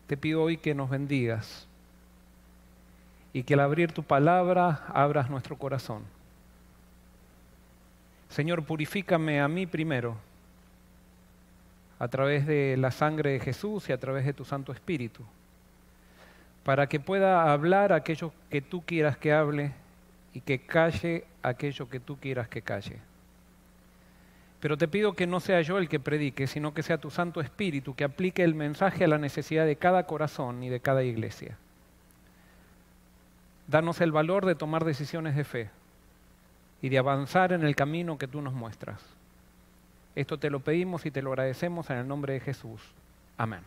te pido hoy que nos bendigas y que al abrir tu palabra abras nuestro corazón. Señor, purifícame a mí primero a través de la sangre de Jesús y a través de tu Santo Espíritu, para que pueda hablar aquello que tú quieras que hable y que calle aquello que tú quieras que calle. Pero te pido que no sea yo el que predique, sino que sea tu Santo Espíritu que aplique el mensaje a la necesidad de cada corazón y de cada iglesia. Danos el valor de tomar decisiones de fe y de avanzar en el camino que tú nos muestras. Esto te lo pedimos y te lo agradecemos en el nombre de Jesús. Amén.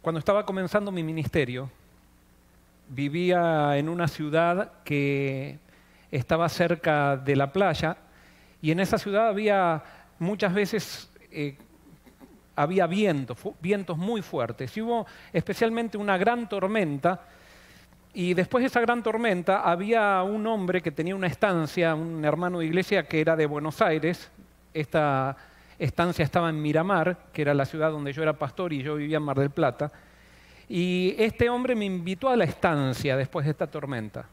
Cuando estaba comenzando mi ministerio, vivía en una ciudad que estaba cerca de la playa y en esa ciudad había muchas veces había vientos muy fuertes. Y hubo especialmente una gran tormenta. Y después de esa gran tormenta había un hombre que tenía una estancia, un hermano de iglesia que era de Buenos Aires. Esta estancia estaba en Miramar, que era la ciudad donde yo era pastor y yo vivía en Mar del Plata. Y este hombre me invitó a la estancia después de esta tormenta.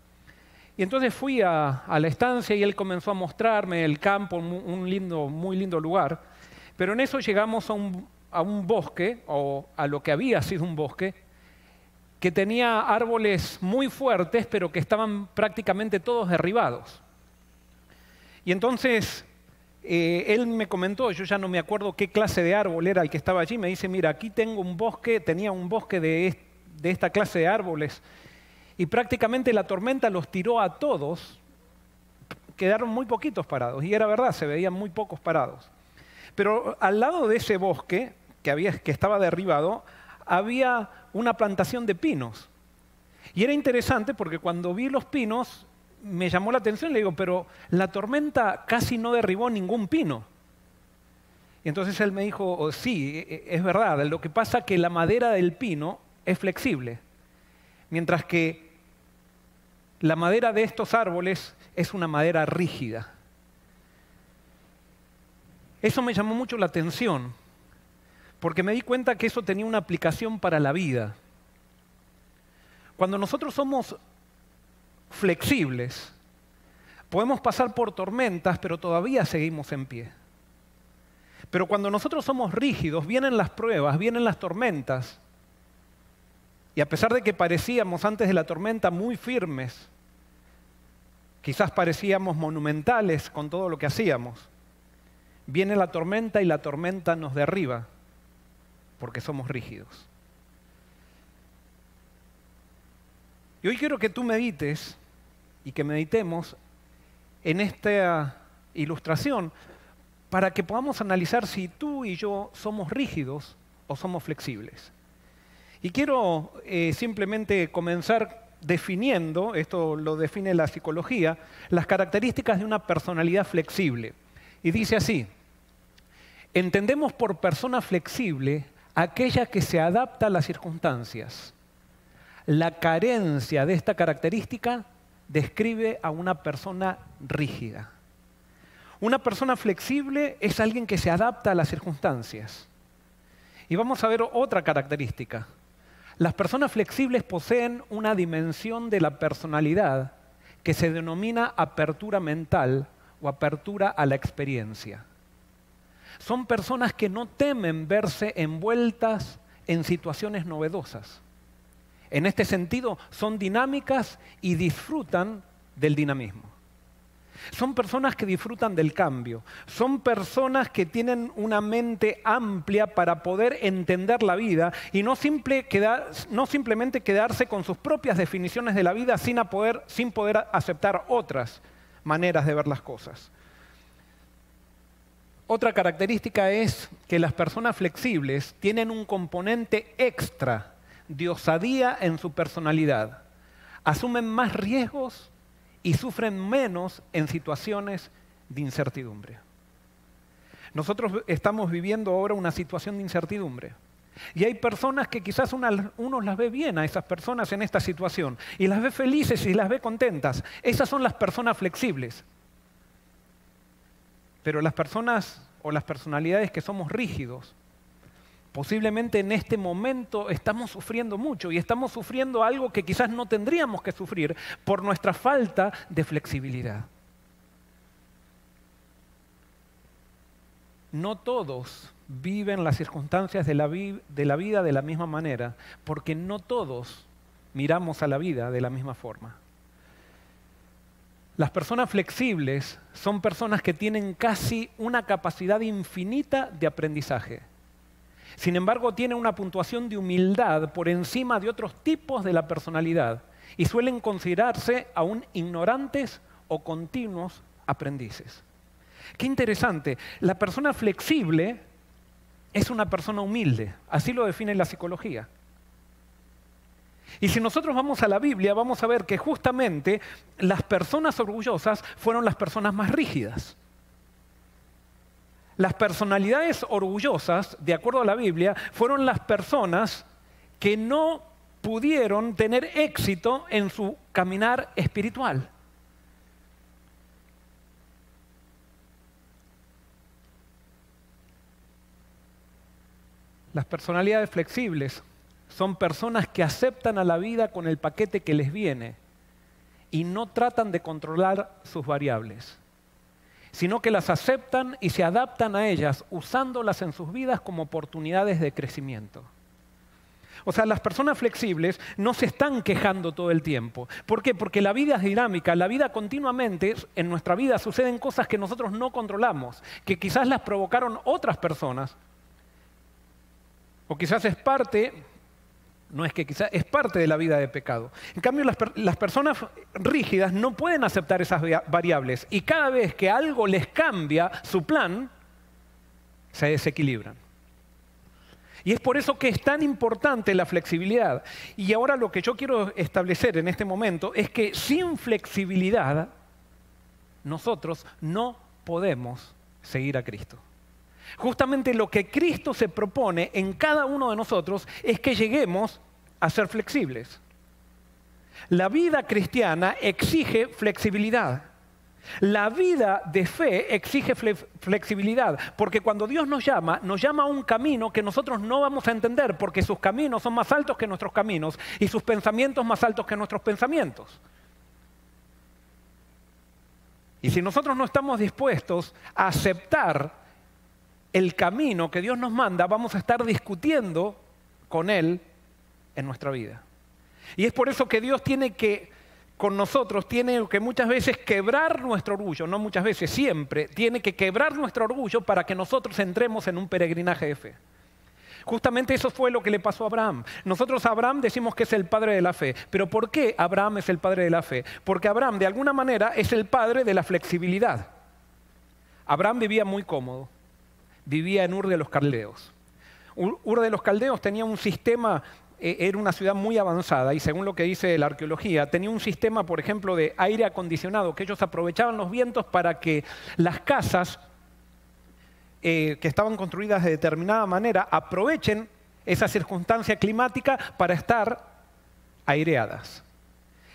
Y entonces fui a la estancia y él comenzó a mostrarme el campo, un muy lindo lugar. Pero en eso llegamos a un bosque, o a lo que había sido un bosque, que tenía árboles muy fuertes, pero que estaban prácticamente todos derribados. Y entonces él me comentó, yo ya no me acuerdo qué clase de árbol era el que estaba allí, me dice, mira, aquí tengo un bosque, tenía un bosque de esta clase de árboles, y prácticamente la tormenta los tiró a todos, quedaron muy poquitos parados, y era verdad, se veían muy pocos parados. Pero al lado de ese bosque, que estaba derribado, había una plantación de pinos. Y era interesante porque cuando vi los pinos me llamó la atención y le digo, pero la tormenta casi no derribó ningún pino. Y entonces él me dijo, oh, sí, es verdad, lo que pasa es que la madera del pino es flexible, mientras que la madera de estos árboles es una madera rígida. Eso me llamó mucho la atención, porque me di cuenta que eso tenía una aplicación para la vida. Cuando nosotros somos flexibles, podemos pasar por tormentas, pero todavía seguimos en pie. Pero cuando nosotros somos rígidos, vienen las pruebas, vienen las tormentas, y a pesar de que parecíamos antes de la tormenta muy firmes, quizás parecíamos monumentales con todo lo que hacíamos, viene la tormenta y la tormenta nos derriba, porque somos rígidos. Y hoy quiero que tú medites y que meditemos en esta ilustración para que podamos analizar si tú y yo somos rígidos o somos flexibles. Y quiero simplemente comenzar definiendo, esto lo define la psicología, las características de una personalidad flexible. Y dice así, entendemos por persona flexible aquella que se adapta a las circunstancias. La carencia de esta característica describe a una persona rígida. Una persona flexible es alguien que se adapta a las circunstancias. Y vamos a ver otra característica. Las personas flexibles poseen una dimensión de la personalidad que se denomina apertura mental o apertura a la experiencia. Son personas que no temen verse envueltas en situaciones novedosas. En este sentido, son dinámicas y disfrutan del dinamismo. Son personas que disfrutan del cambio. Son personas que tienen una mente amplia para poder entender la vida y no simplemente quedarse con sus propias definiciones de la vida sin poder aceptar otras maneras de ver las cosas. Otra característica es que las personas flexibles tienen un componente extra de osadía en su personalidad. Asumen más riesgos y sufren menos en situaciones de incertidumbre. Nosotros estamos viviendo ahora una situación de incertidumbre. Y hay personas que quizás uno las ve bien a esas personas en esta situación y las ve felices y las ve contentas. Esas son las personas flexibles. Pero las personas o las personalidades que somos rígidos, Posiblemente en este momento estamos sufriendo mucho y estamos sufriendo algo que quizás no tendríamos que sufrir por nuestra falta de flexibilidad. No todos viven las circunstancias de la vida de la misma manera, porque no todos miramos a la vida de la misma forma. Las personas flexibles son personas que tienen casi una capacidad infinita de aprendizaje. Sin embargo, tienen una puntuación de humildad por encima de otros tipos de la personalidad y suelen considerarse aún ignorantes o continuos aprendices. Qué interesante. La persona flexible es una persona humilde. Así lo define la psicología. Y si nosotros vamos a la Biblia, vamos a ver que justamente las personas orgullosas fueron las personas más rígidas. Las personalidades orgullosas, de acuerdo a la Biblia, fueron las personas que no pudieron tener éxito en su caminar espiritual. Las personalidades flexibles son personas que aceptan a la vida con el paquete que les viene y no tratan de controlar sus variables, sino que las aceptan y se adaptan a ellas usándolas en sus vidas como oportunidades de crecimiento. O sea, las personas flexibles no se están quejando todo el tiempo. ¿Por qué? Porque la vida es dinámica, la vida continuamente, en nuestra vida suceden cosas que nosotros no controlamos, que quizás las provocaron otras personas, o quizás es parte, no es que quizás es parte de la vida de pecado. En cambio, las personas rígidas no pueden aceptar esas variables y cada vez que algo les cambia su plan, se desequilibran. Y es por eso que es tan importante la flexibilidad. Y ahora lo que yo quiero establecer en este momento es que sin flexibilidad nosotros no podemos seguir a Cristo. Justamente lo que Cristo se propone en cada uno de nosotros es que lleguemos a ser flexibles. La vida cristiana exige flexibilidad. La vida de fe exige flexibilidad, porque cuando Dios nos llama a un camino que nosotros no vamos a entender, porque sus caminos son más altos que nuestros caminos y sus pensamientos más altos que nuestros pensamientos. Y si nosotros no estamos dispuestos a aceptar el camino que Dios nos manda, vamos a estar discutiendo con Él en nuestra vida. Y es por eso que Dios tiene que muchas veces quebrar nuestro orgullo, no muchas veces, siempre, tiene que quebrar nuestro orgullo para que nosotros entremos en un peregrinaje de fe. Justamente eso fue lo que le pasó a Abraham. Nosotros a Abraham decimos que es el padre de la fe. ¿Pero por qué Abraham es el padre de la fe? Porque Abraham, de alguna manera, es el padre de la flexibilidad. Abraham vivía muy cómodo. Vivía en Ur de los Caldeos. Ur de los Caldeos tenía un sistema, era una ciudad muy avanzada y según lo que dice la arqueología, tenía un sistema, por ejemplo, de aire acondicionado, que ellos aprovechaban los vientos para que las casas que estaban construidas de determinada manera aprovechen esa circunstancia climática para estar aireadas.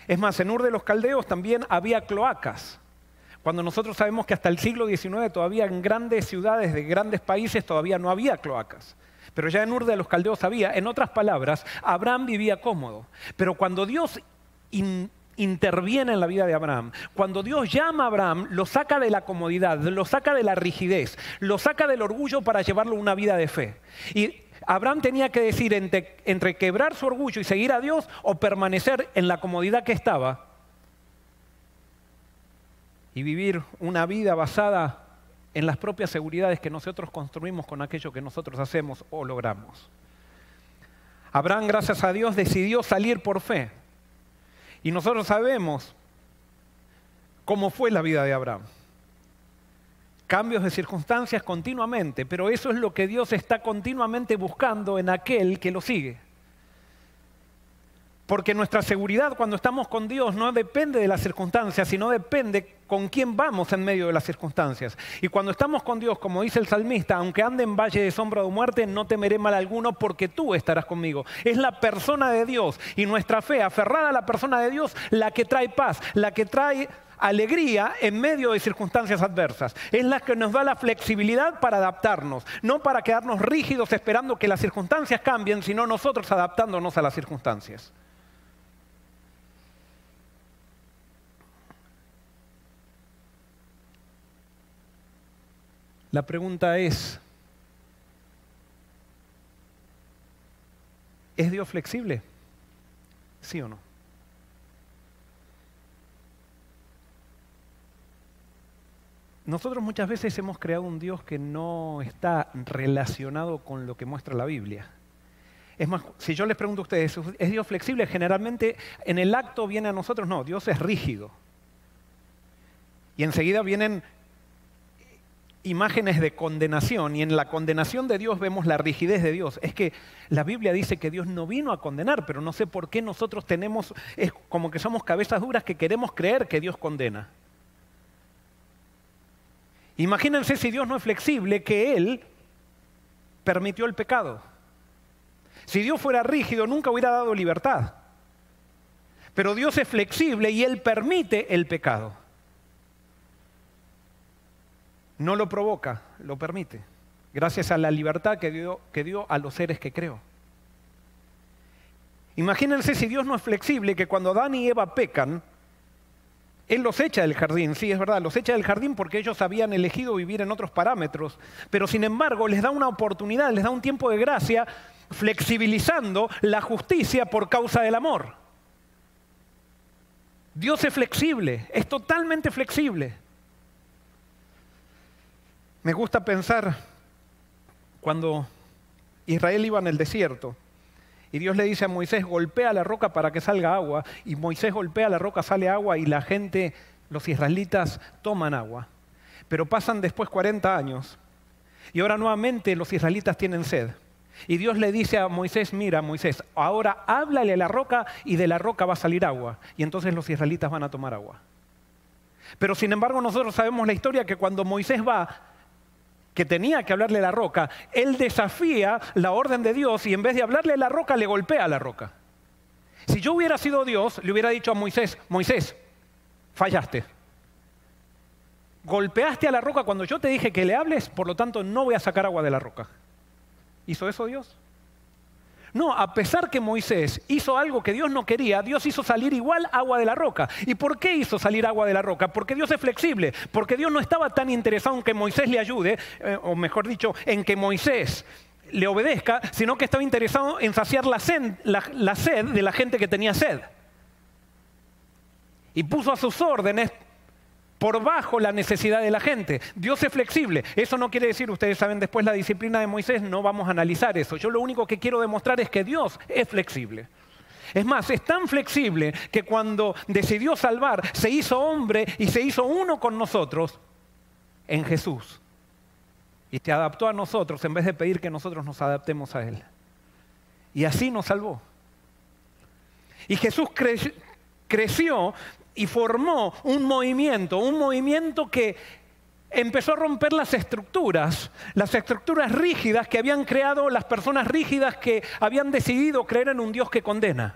Es más, en Ur de los Caldeos también había cloacas. Cuando nosotros sabemos que hasta el siglo XIX todavía en grandes ciudades de grandes países todavía no había cloacas. Pero ya en Ur de los Caldeos había. En otras palabras, Abraham vivía cómodo. Pero cuando Dios interviene en la vida de Abraham, cuando Dios llama a Abraham, lo saca de la comodidad, lo saca de la rigidez, lo saca del orgullo para llevarlo a una vida de fe. Y Abraham tenía que decir entre quebrar su orgullo y seguir a Dios o permanecer en la comodidad que estaba y vivir una vida basada en las propias seguridades que nosotros construimos con aquello que nosotros hacemos o logramos. Abraham, gracias a Dios, decidió salir por fe. Y nosotros sabemos cómo fue la vida de Abraham. Cambios de circunstancias continuamente, pero eso es lo que Dios está continuamente buscando en aquel que lo sigue. Porque nuestra seguridad cuando estamos con Dios no depende de las circunstancias, sino depende con quién vamos en medio de las circunstancias. Y cuando estamos con Dios, como dice el salmista, aunque ande en valle de sombra de muerte, no temeré mal alguno porque tú estarás conmigo. Es la persona de Dios y nuestra fe aferrada a la persona de Dios la que trae paz, la que trae alegría en medio de circunstancias adversas. Es la que nos da la flexibilidad para adaptarnos, no para quedarnos rígidos esperando que las circunstancias cambien, sino nosotros adaptándonos a las circunstancias. La pregunta es Dios flexible? ¿Sí o no? Nosotros muchas veces hemos creado un Dios que no está relacionado con lo que muestra la Biblia. Es más, si yo les pregunto a ustedes, ¿es Dios flexible? Generalmente en el acto viene a nosotros, no, Dios es rígido. Y enseguida vienen imágenes de condenación, y en la condenación de Dios vemos la rigidez de Dios. Es que la Biblia dice que Dios no vino a condenar, pero no sé por qué nosotros es como que somos cabezas duras que queremos creer que Dios condena. Imagínense si Dios no es flexible, que Él permitió el pecado. Si Dios fuera rígido, nunca hubiera dado libertad. Pero Dios es flexible y Él permite el pecado. No lo provoca, lo permite. Gracias a la libertad que dio a los seres que creó. Imagínense si Dios no es flexible, que cuando Adán y Eva pecan, Él los echa del jardín. Sí, es verdad, los echa del jardín porque ellos habían elegido vivir en otros parámetros. Pero sin embargo les da una oportunidad, les da un tiempo de gracia, flexibilizando la justicia por causa del amor. Dios es flexible, es totalmente flexible. Me gusta pensar cuando Israel iba en el desierto y Dios le dice a Moisés, golpea la roca para que salga agua, y Moisés golpea la roca, sale agua y la gente, los israelitas, toman agua. Pero pasan después 40 años y ahora nuevamente los israelitas tienen sed. Y Dios le dice a Moisés, mira Moisés, ahora háblale a la roca y de la roca va a salir agua. Y entonces los israelitas van a tomar agua. Pero sin embargo nosotros sabemos la historia que cuando Moisés va, que tenía que hablarle a la roca, él desafía la orden de Dios y en vez de hablarle a la roca, le golpea a la roca. Si yo hubiera sido Dios, le hubiera dicho a Moisés, Moisés, fallaste. Golpeaste a la roca cuando yo te dije que le hables, por lo tanto no voy a sacar agua de la roca. ¿Hizo eso Dios? No, a pesar que Moisés hizo algo que Dios no quería, Dios hizo salir igual agua de la roca. ¿Y por qué hizo salir agua de la roca? Porque Dios es flexible, porque Dios no estaba tan interesado en que Moisés le ayude, o mejor dicho, en que Moisés le obedezca, sino que estaba interesado en saciar la sed de la gente que tenía sed. Y puso a sus órdenes por bajo la necesidad de la gente. Dios es flexible. Eso no quiere decir, ustedes saben, después la disciplina de Moisés, no vamos a analizar eso. Yo lo único que quiero demostrar es que Dios es flexible. Es más, es tan flexible que cuando decidió salvar, se hizo hombre y se hizo uno con nosotros en Jesús. Y se adaptó a nosotros en vez de pedir que nosotros nos adaptemos a Él. Y así nos salvó. Y Jesús creció y formó un movimiento que empezó a romper las estructuras rígidas que habían creado las personas rígidas que habían decidido creer en un Dios que condena.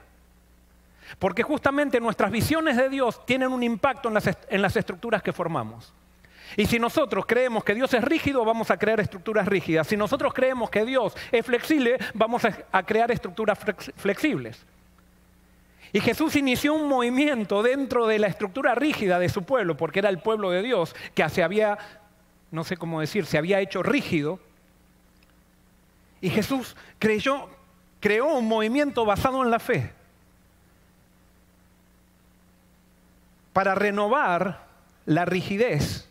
Porque justamente nuestras visiones de Dios tienen un impacto en las estructuras que formamos. Y si nosotros creemos que Dios es rígido, vamos a crear estructuras rígidas. Si nosotros creemos que Dios es flexible, vamos a crear estructuras flexibles. Y Jesús inició un movimiento dentro de la estructura rígida de su pueblo, porque era el pueblo de Dios que se había, no sé cómo decir, se había hecho rígido. Y Jesús creó un movimiento basado en la fe para renovar la rigidez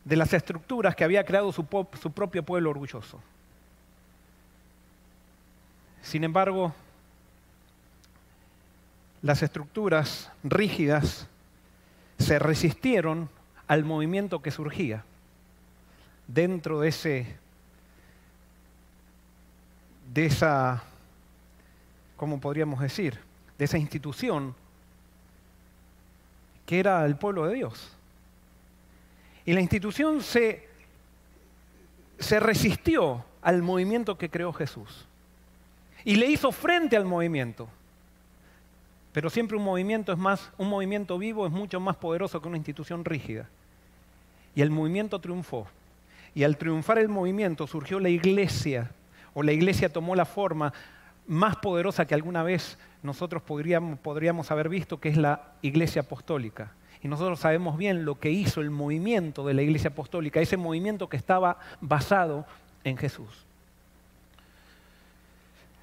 de las estructuras que había creado su propio pueblo orgulloso. Sin embargo, las estructuras rígidas se resistieron al movimiento que surgía dentro de esa, ¿cómo podríamos decir? De esa institución que era el pueblo de Dios. Y la institución se resistió al movimiento que creó Jesús y le hizo frente al movimiento. Pero siempre un movimiento vivo es mucho más poderoso que una institución rígida. Y el movimiento triunfó. Y al triunfar el movimiento surgió la iglesia, o la iglesia tomó la forma más poderosa que alguna vez nosotros podríamos haber visto, que es la iglesia apostólica. Y nosotros sabemos bien lo que hizo el movimiento de la iglesia apostólica, ese movimiento que estaba basado en Jesús.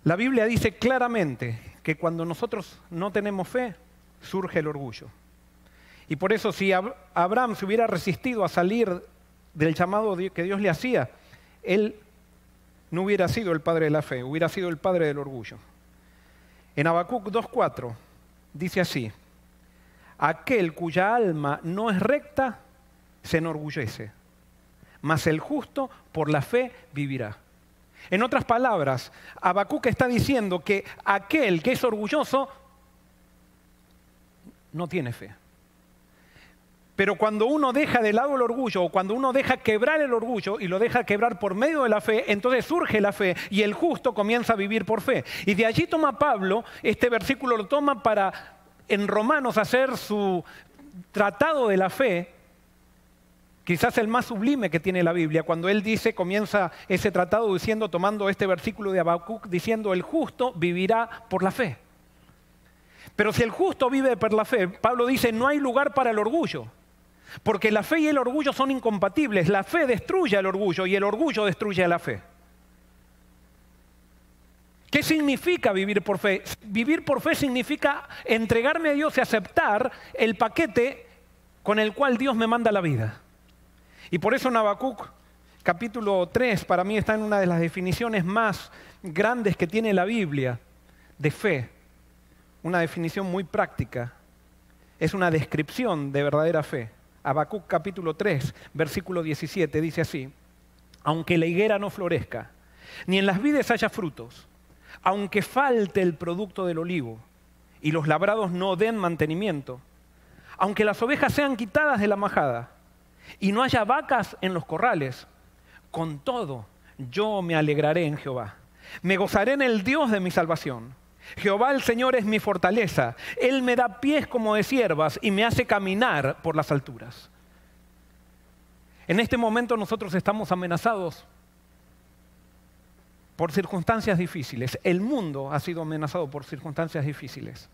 La Biblia dice claramente que cuando nosotros no tenemos fe, surge el orgullo. Y por eso si Abraham se hubiera resistido a salir del llamado que Dios le hacía, él no hubiera sido el padre de la fe, hubiera sido el padre del orgullo. En Habacuc 2:4 dice así: aquel cuya alma no es recta se enorgullece, mas el justo por la fe vivirá. En otras palabras, Habacuc está diciendo que aquel que es orgulloso no tiene fe. Pero cuando uno deja de lado el orgullo, o cuando uno deja quebrar el orgullo y lo deja quebrar por medio de la fe, entonces surge la fe y el justo comienza a vivir por fe. Y de allí toma Pablo, este versículo lo toma para en Romanos hacer su tratado de la fe, quizás el más sublime que tiene la Biblia, cuando él comienza ese tratado diciendo, tomando este versículo de Habacuc, diciendo el justo vivirá por la fe. Pero si el justo vive por la fe, Pablo dice no hay lugar para el orgullo. Porque la fe y el orgullo son incompatibles. La fe destruye el orgullo y el orgullo destruye a la fe. ¿Qué significa vivir por fe? Vivir por fe significa entregarme a Dios y aceptar el paquete con el cual Dios me manda la vida. Y por eso en Habacuc, capítulo 3, para mí está en una de las definiciones más grandes que tiene la Biblia de fe. Una definición muy práctica. Es una descripción de verdadera fe. Habacuc capítulo 3, versículo 17, dice así: aunque la higuera no florezca, ni en las vides haya frutos, aunque falte el producto del olivo, y los labrados no den mantenimiento, aunque las ovejas sean quitadas de la majada, y no haya vacas en los corrales, con todo yo me alegraré en Jehová. Me gozaré en el Dios de mi salvación. Jehová el Señor es mi fortaleza. Él me da pies como de ciervas y me hace caminar por las alturas. En este momento nosotros estamos amenazados por circunstancias difíciles. El mundo ha sido amenazado por circunstancias difíciles.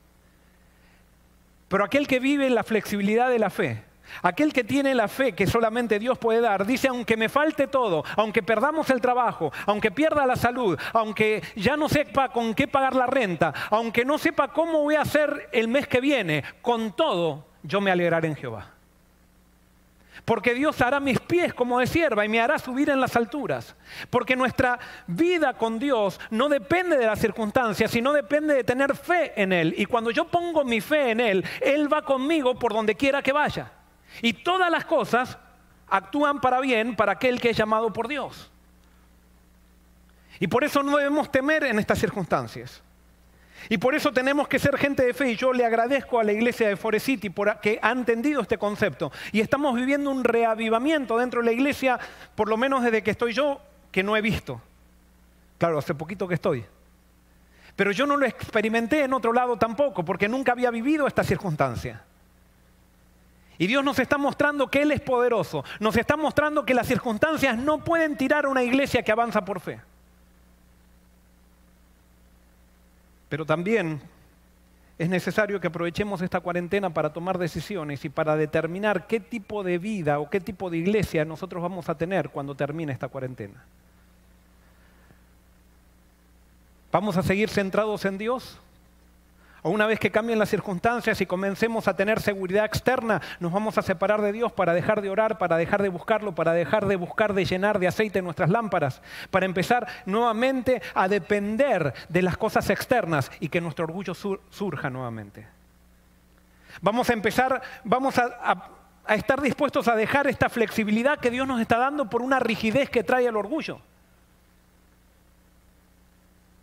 Pero aquel que vive la flexibilidad de la fe, aquel que tiene la fe que solamente Dios puede dar, dice, aunque me falte todo, aunque perdamos el trabajo, aunque pierda la salud, aunque ya no sepa con qué pagar la renta, aunque no sepa cómo voy a hacer el mes que viene, con todo yo me alegraré en Jehová. Porque Dios hará mis pies como de cierva y me hará subir en las alturas. Porque nuestra vida con Dios no depende de las circunstancias, sino depende de tener fe en Él. Y cuando yo pongo mi fe en Él, Él va conmigo por donde quiera que vaya. Y todas las cosas actúan para bien para aquel que es llamado por Dios. Y por eso no debemos temer en estas circunstancias. Y por eso tenemos que ser gente de fe. Y yo le agradezco a la iglesia de Forest City porque ha entendido este concepto. Y estamos viviendo un reavivamiento dentro de la iglesia, por lo menos desde que estoy yo, que no he visto. Claro, hace poquito que estoy. Pero yo no lo experimenté en otro lado tampoco, porque nunca había vivido esta circunstancia. Y Dios nos está mostrando que Él es poderoso. Nos está mostrando que las circunstancias no pueden tirar a una iglesia que avanza por fe. Pero también es necesario que aprovechemos esta cuarentena para tomar decisiones y para determinar qué tipo de vida o qué tipo de iglesia nosotros vamos a tener cuando termine esta cuarentena. ¿Vamos a seguir centrados en Dios? O una vez que cambien las circunstancias y comencemos a tener seguridad externa, nos vamos a separar de Dios para dejar de orar, para dejar de buscarlo, para dejar de buscar de llenar de aceite nuestras lámparas, para empezar nuevamente a depender de las cosas externas y que nuestro orgullo surja nuevamente. Vamos a estar dispuestos a dejar esta flexibilidad que Dios nos está dando por una rigidez que trae el orgullo.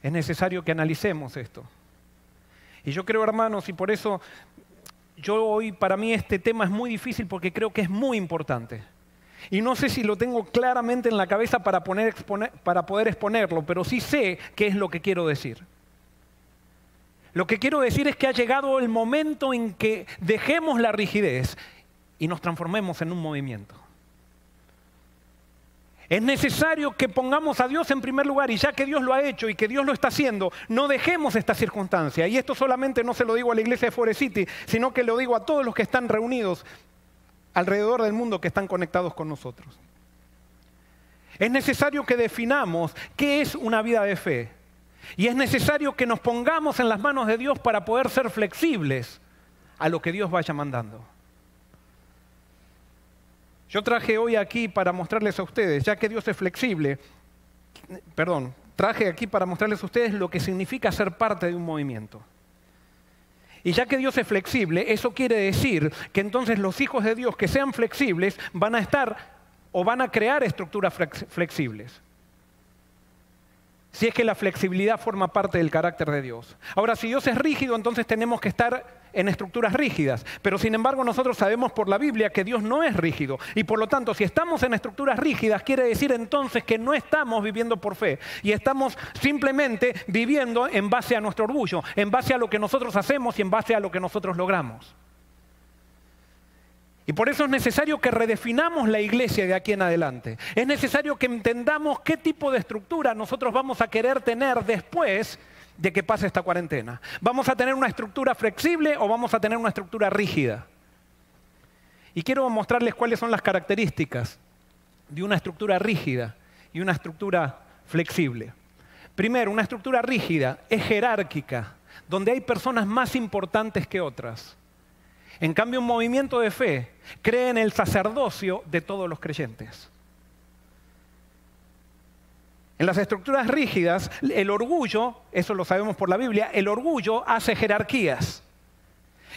Es necesario que analicemos esto. Y yo creo, hermanos, y por eso para mí este tema es muy difícil porque creo que es muy importante. Y no sé si lo tengo claramente en la cabeza para poder exponerlo, pero sí sé qué es lo que quiero decir. Lo que quiero decir es que ha llegado el momento en que dejemos la rigidez y nos transformemos en un movimiento. Es necesario que pongamos a Dios en primer lugar, y ya que Dios lo ha hecho y que Dios lo está haciendo, no dejemos esta circunstancia. Y esto solamente no se lo digo a la iglesia de Forest City, sino que lo digo a todos los que están reunidos alrededor del mundo, que están conectados con nosotros. Es necesario que definamos qué es una vida de fe. Y es necesario que nos pongamos en las manos de Dios para poder ser flexibles a lo que Dios vaya mandando. Yo traje hoy aquí para mostrarles a ustedes, ya que Dios es flexible, traje aquí para mostrarles a ustedes lo que significa ser parte de un movimiento. Y ya que Dios es flexible, eso quiere decir que entonces los hijos de Dios que sean flexibles van a estar o van a crear estructuras flexibles. Si es que la flexibilidad forma parte del carácter de Dios. Ahora, si Dios es rígido, entonces tenemos que estar en estructuras rígidas. Pero sin embargo, nosotros sabemos por la Biblia que Dios no es rígido. Y por lo tanto, si estamos en estructuras rígidas, quiere decir entonces que no estamos viviendo por fe. Y estamos simplemente viviendo en base a nuestro orgullo, en base a lo que nosotros hacemos y en base a lo que nosotros logramos. Y por eso es necesario que redefinamos la iglesia de aquí en adelante. Es necesario que entendamos qué tipo de estructura nosotros vamos a querer tener después de que pase esta cuarentena. ¿Vamos a tener una estructura flexible o vamos a tener una estructura rígida? Y quiero mostrarles cuáles son las características de una estructura rígida y una estructura flexible. Primero, una estructura rígida es jerárquica, donde hay personas más importantes que otras. En cambio, un movimiento de fe cree en el sacerdocio de todos los creyentes. En las estructuras rígidas, el orgullo, eso lo sabemos por la Biblia, el orgullo hace jerarquías.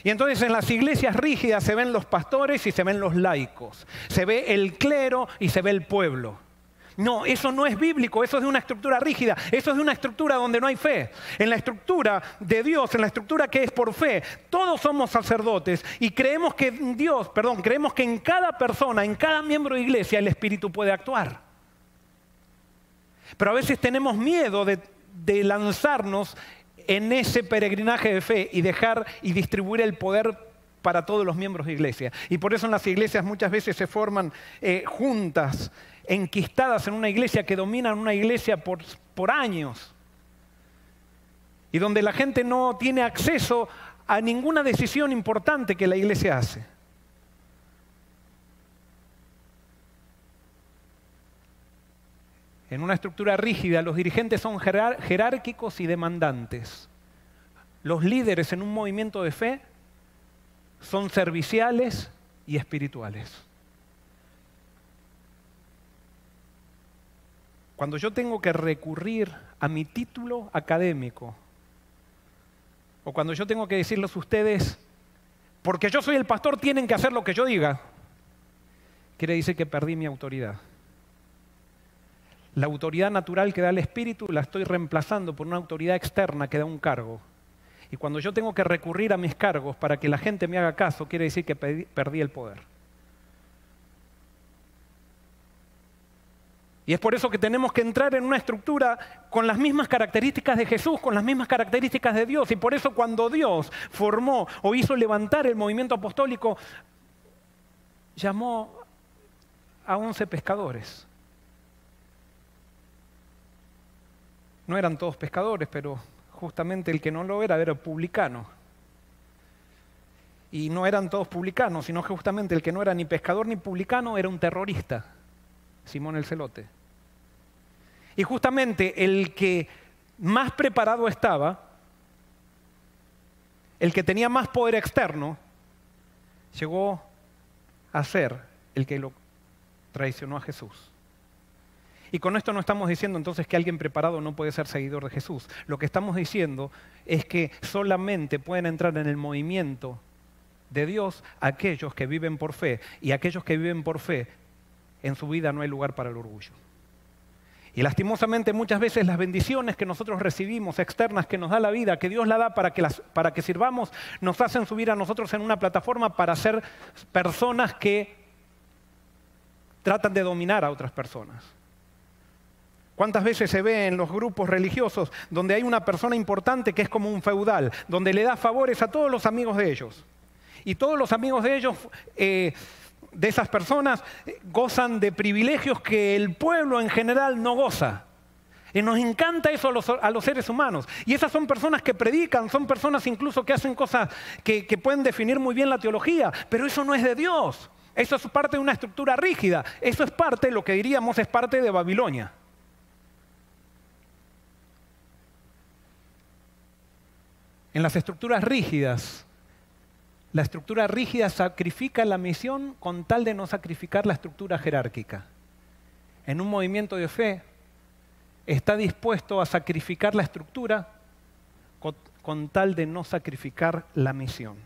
Y entonces en las iglesias rígidas se ven los pastores y se ven los laicos. Se ve el clero y se ve el pueblo. No, eso no es bíblico, eso es de una estructura rígida, eso es de una estructura donde no hay fe. En la estructura de Dios, en la estructura que es por fe, todos somos sacerdotes y creemos que creemos que en cada persona, en cada miembro de iglesia, el Espíritu puede actuar. Pero a veces tenemos miedo de lanzarnos en ese peregrinaje de fe y dejar y distribuir el poder para todos los miembros de iglesia. Y por eso en las iglesias muchas veces se forman juntas enquistadas en una iglesia que dominan una iglesia por años y donde la gente no tiene acceso a ninguna decisión importante que la iglesia hace. En una estructura rígida, los dirigentes son jerárquicos y demandantes. Los líderes en un movimiento de fe son serviciales y espirituales. Cuando yo tengo que recurrir a mi título académico, o cuando yo tengo que decirles a ustedes, porque yo soy el pastor, tienen que hacer lo que yo diga, quiere decir que perdí mi autoridad. La autoridad natural que da el Espíritu la estoy reemplazando por una autoridad externa que da un cargo. Y cuando yo tengo que recurrir a mis cargos para que la gente me haga caso, quiere decir que perdí el poder. Y es por eso que tenemos que entrar en una estructura con las mismas características de Jesús, con las mismas características de Dios. Y por eso cuando Dios formó o hizo levantar el movimiento apostólico, llamó a 11 pescadores. No eran todos pescadores, pero justamente el que no lo era publicano. Y no eran todos publicanos, sino que justamente el que no era ni pescador ni publicano era un terrorista, Simón el Celote. Y justamente el que más preparado estaba, el que tenía más poder externo, llegó a ser el que lo traicionó a Jesús. Y con esto no estamos diciendo entonces que alguien preparado no puede ser seguidor de Jesús. Lo que estamos diciendo es que solamente pueden entrar en el movimiento de Dios aquellos que viven por fe. Y aquellos que viven por fe, en su vida no hay lugar para el orgullo. Y lastimosamente muchas veces las bendiciones que nosotros recibimos externas que nos da la vida, que Dios la da para que sirvamos, nos hacen subir a nosotros en una plataforma para ser personas que tratan de dominar a otras personas. ¿Cuántas veces se ve en los grupos religiosos donde hay una persona importante que es como un feudal, donde le da favores a todos los amigos de ellos? Y todos los amigos de ellos, de esas personas, gozan de privilegios que el pueblo en general no goza. Y nos encanta eso a los seres humanos. Y esas son personas que predican, son personas incluso que hacen cosas que pueden definir muy bien la teología, pero eso no es de Dios. Eso es parte de una estructura rígida. Eso es parte, lo que diríamos, es parte de Babilonia. En las estructuras rígidas, la estructura rígida sacrifica la misión con tal de no sacrificar la estructura jerárquica. En un movimiento de fe, está dispuesto a sacrificar la estructura con tal de no sacrificar la misión.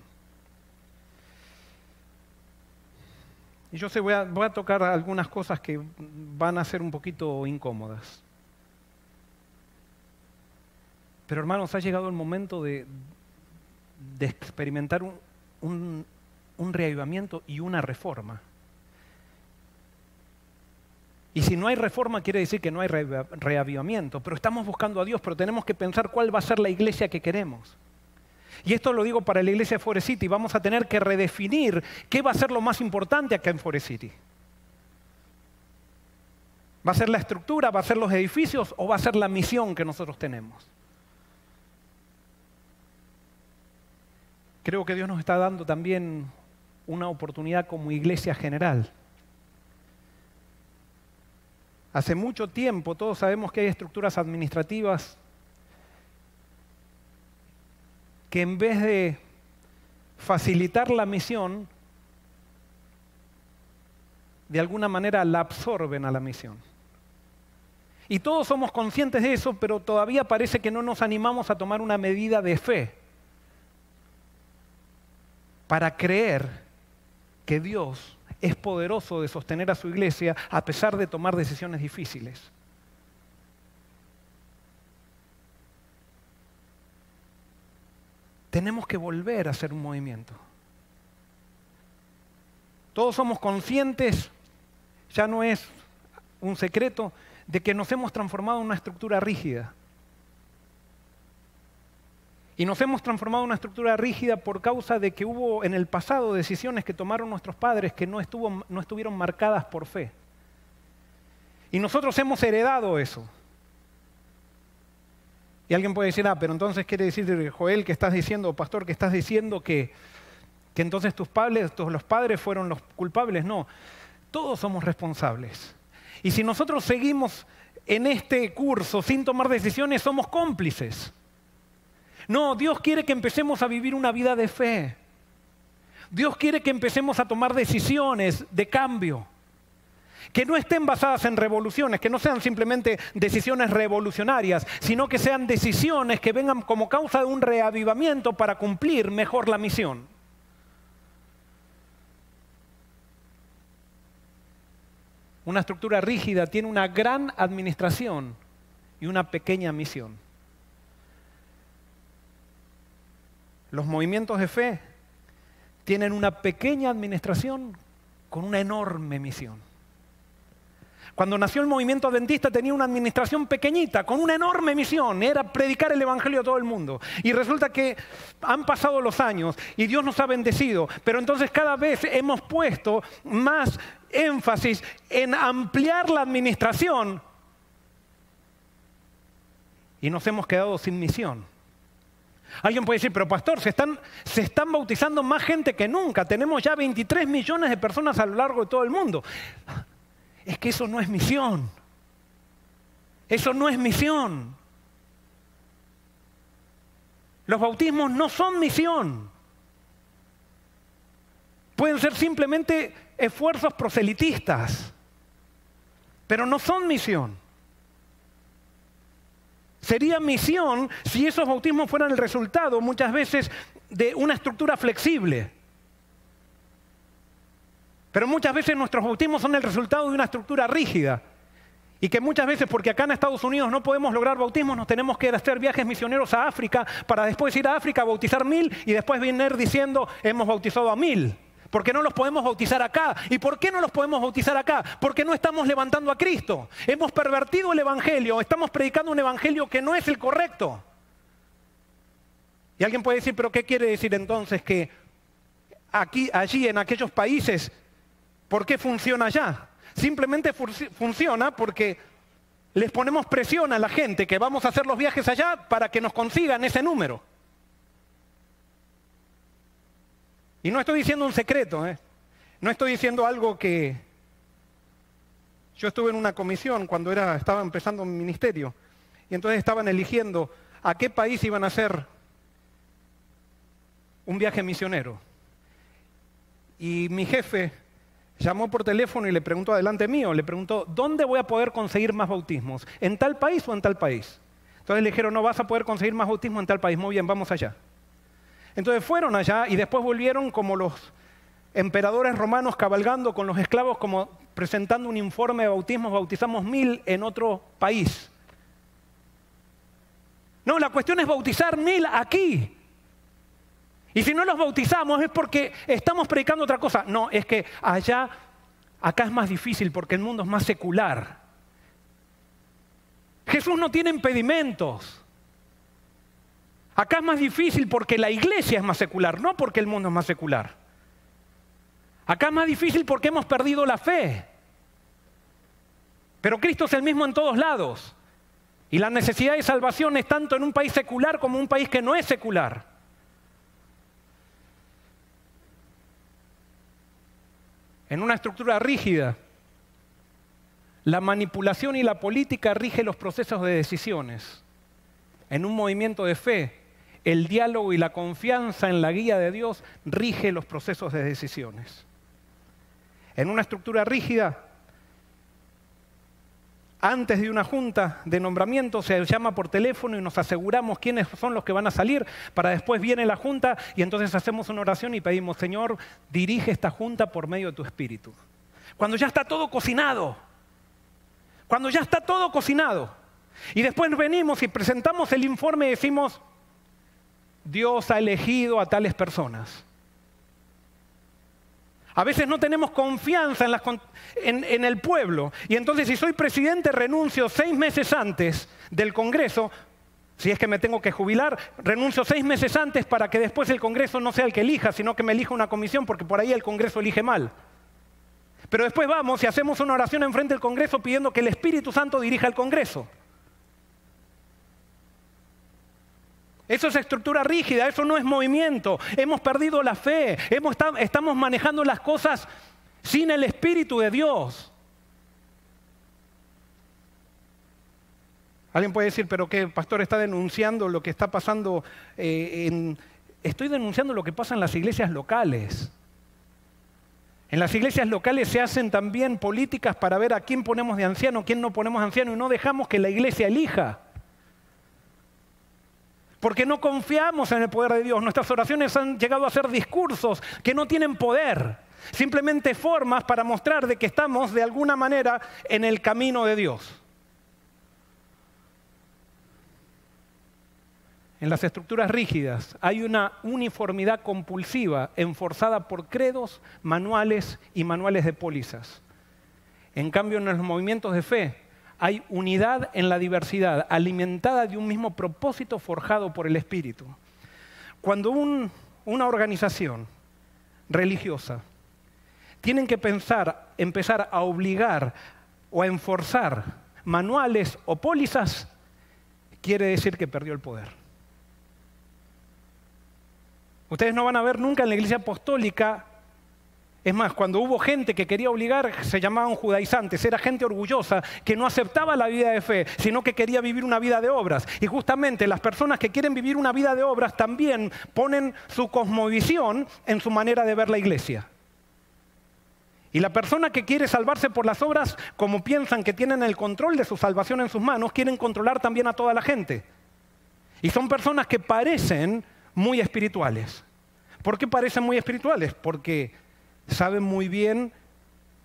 Y yo sé, voy a tocar algunas cosas que van a ser un poquito incómodas. Pero hermanos, ha llegado el momento de experimentar un reavivamiento y una reforma. Y si no hay reforma, quiere decir que no hay reavivamiento. Pero estamos buscando a Dios, pero tenemos que pensar cuál va a ser la iglesia que queremos. Y esto lo digo para la iglesia de Forest City. Vamos a tener que redefinir qué va a ser lo más importante acá en Forest City. ¿Va a ser la estructura, va a ser los edificios o va a ser la misión que nosotros tenemos? Creo que Dios nos está dando también una oportunidad como iglesia general. Hace mucho tiempo todos sabemos que hay estructuras administrativas que en vez de facilitar la misión, de alguna manera la absorben a la misión. Y todos somos conscientes de eso, pero todavía parece que no nos animamos a tomar una medida de fe para creer que Dios es poderoso de sostener a su iglesia a pesar de tomar decisiones difíciles. Tenemos que volver a hacer un movimiento. Todos somos conscientes, ya no es un secreto, de que nos hemos transformado en una estructura rígida. Y nos hemos transformado en una estructura rígida por causa de que hubo en el pasado decisiones que tomaron nuestros padres que no estuvieron marcadas por fe. Y nosotros hemos heredado eso. Y alguien puede decir, pero entonces quiere decir, Joel, que estás diciendo, pastor, que estás diciendo que entonces los padres fueron los culpables. No, todos somos responsables. Y si nosotros seguimos en este curso sin tomar decisiones, somos cómplices. No, Dios quiere que empecemos a vivir una vida de fe. Dios quiere que empecemos a tomar decisiones de cambio. Que no estén basadas en revoluciones, que no sean simplemente decisiones revolucionarias, sino que sean decisiones que vengan como causa de un reavivamiento para cumplir mejor la misión. Una estructura rígida tiene una gran administración y una pequeña misión. Los movimientos de fe tienen una pequeña administración con una enorme misión. Cuando nació el movimiento adventista tenía una administración pequeñita con una enorme misión, era predicar el evangelio a todo el mundo. Y resulta que han pasado los años y Dios nos ha bendecido, pero entonces cada vez hemos puesto más énfasis en ampliar la administración y nos hemos quedado sin misión. Alguien puede decir, pero pastor, se están bautizando más gente que nunca. Tenemos ya 23 millones de personas a lo largo de todo el mundo. Es que eso no es misión. Eso no es misión. Los bautismos no son misión. Pueden ser simplemente esfuerzos proselitistas, pero no son misión. Sería misión si esos bautismos fueran el resultado muchas veces de una estructura flexible. Pero muchas veces nuestros bautismos son el resultado de una estructura rígida. Y que muchas veces, porque acá en Estados Unidos no podemos lograr bautismos, nos tenemos que hacer viajes misioneros a África para después ir a África a bautizar 1000 y después venir diciendo, hemos bautizado a 1000. ¿Por qué no los podemos bautizar acá? ¿Y por qué no los podemos bautizar acá? Porque no estamos levantando a Cristo. Hemos pervertido el evangelio, estamos predicando un evangelio que no es el correcto. Y alguien puede decir, ¿pero qué quiere decir entonces que aquí, allí, en aquellos países, por qué funciona allá? Simplemente funciona porque les ponemos presión a la gente que vamos a hacer los viajes allá para que nos consigan ese número. Y no estoy diciendo un secreto, no estoy diciendo algo que... Yo estuve en una comisión cuando estaba empezando mi ministerio y entonces estaban eligiendo a qué país iban a hacer un viaje misionero. Y mi jefe llamó por teléfono y le preguntó adelante mío, le preguntó, ¿dónde voy a poder conseguir más bautismos? ¿En tal país o en tal país? Entonces le dijeron, no, vas a poder conseguir más bautismo en tal país. Muy bien, vamos allá. Entonces fueron allá y después volvieron como los emperadores romanos cabalgando con los esclavos, como presentando un informe de bautismos, bautizamos 1000 en otro país. No, la cuestión es bautizar 1000 aquí. Y si no los bautizamos es porque estamos predicando otra cosa. No, es que acá es más difícil porque el mundo es más secular. Jesús no tiene impedimentos. Acá es más difícil porque la iglesia es más secular, no porque el mundo es más secular. Acá es más difícil porque hemos perdido la fe. Pero Cristo es el mismo en todos lados. Y la necesidad de salvación es tanto en un país secular como en un país que no es secular. En una estructura rígida, la manipulación y la política rigen los procesos de decisiones. En un movimiento de fe, el diálogo y la confianza en la guía de Dios rige los procesos de decisiones. En una estructura rígida, antes de una junta de nombramiento se llama por teléfono y nos aseguramos quiénes son los que van a salir, para después viene la junta y entonces hacemos una oración y pedimos, Señor, dirige esta junta por medio de tu Espíritu. Cuando ya está todo cocinado, cuando ya está todo cocinado, y después venimos y presentamos el informe y decimos, Dios ha elegido a tales personas. A veces no tenemos confianza en el pueblo. Y entonces si soy presidente renuncio 6 meses antes del Congreso. Si es que me tengo que jubilar, renuncio 6 meses antes para que después el Congreso no sea el que elija, sino que me elija una comisión porque por ahí el Congreso elige mal. Pero después vamos y hacemos una oración enfrente del Congreso pidiendo que el Espíritu Santo dirija el Congreso. Eso es estructura rígida, eso no es movimiento. Hemos perdido la fe, estamos manejando las cosas sin el Espíritu de Dios. Alguien puede decir, pero ¿qué, pastor, está denunciando lo que está pasando? Estoy denunciando lo que pasa en las iglesias locales. En las iglesias locales se hacen también políticas para ver a quién ponemos de anciano, quién no ponemos de anciano, y no dejamos que la iglesia elija. Porque no confiamos en el poder de Dios. Nuestras oraciones han llegado a ser discursos que no tienen poder. Simplemente formas para mostrar de que estamos de alguna manera en el camino de Dios. En las estructuras rígidas hay una uniformidad compulsiva enforzada por credos, manuales y manuales de pólizas. En cambio, en los movimientos de fe hay unidad en la diversidad, alimentada de un mismo propósito forjado por el Espíritu. Cuando una organización religiosa tiene que empezar a obligar o a enforzar manuales o pólizas, quiere decir que perdió el poder. Ustedes no van a ver nunca en la iglesia apostólica. Es más, cuando hubo gente que quería obligar, se llamaban judaizantes, era gente orgullosa que no aceptaba la vida de fe, sino que quería vivir una vida de obras. Y justamente las personas que quieren vivir una vida de obras también ponen su cosmovisión en su manera de ver la iglesia. Y la persona que quiere salvarse por las obras, como piensan que tienen el control de su salvación en sus manos, quieren controlar también a toda la gente. Y son personas que parecen muy espirituales. ¿Por qué parecen muy espirituales? Porque saben muy bien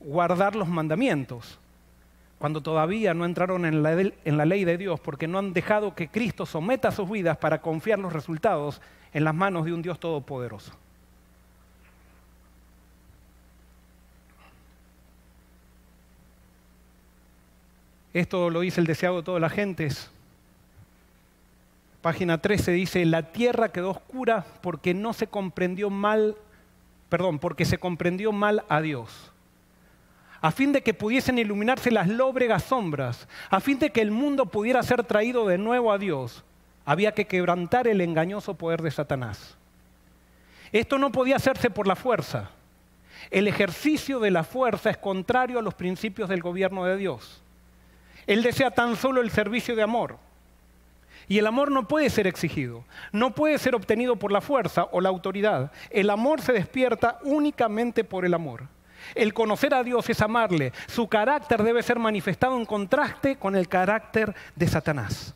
guardar los mandamientos, cuando todavía no entraron en la ley de Dios, porque no han dejado que Cristo someta sus vidas para confiar los resultados en las manos de un Dios todopoderoso. Esto lo dice el deseado de todas las gentes. Página 13 dice, la tierra quedó oscura porque se comprendió mal a Dios, a fin de que pudiesen iluminarse las lóbregas sombras, a fin de que el mundo pudiera ser traído de nuevo a Dios, había que quebrantar el engañoso poder de Satanás. Esto no podía hacerse por la fuerza. El ejercicio de la fuerza es contrario a los principios del gobierno de Dios. Él desea tan solo el servicio de amor. Y el amor no puede ser exigido, no puede ser obtenido por la fuerza o la autoridad. El amor se despierta únicamente por el amor. El conocer a Dios es amarle. Su carácter debe ser manifestado en contraste con el carácter de Satanás.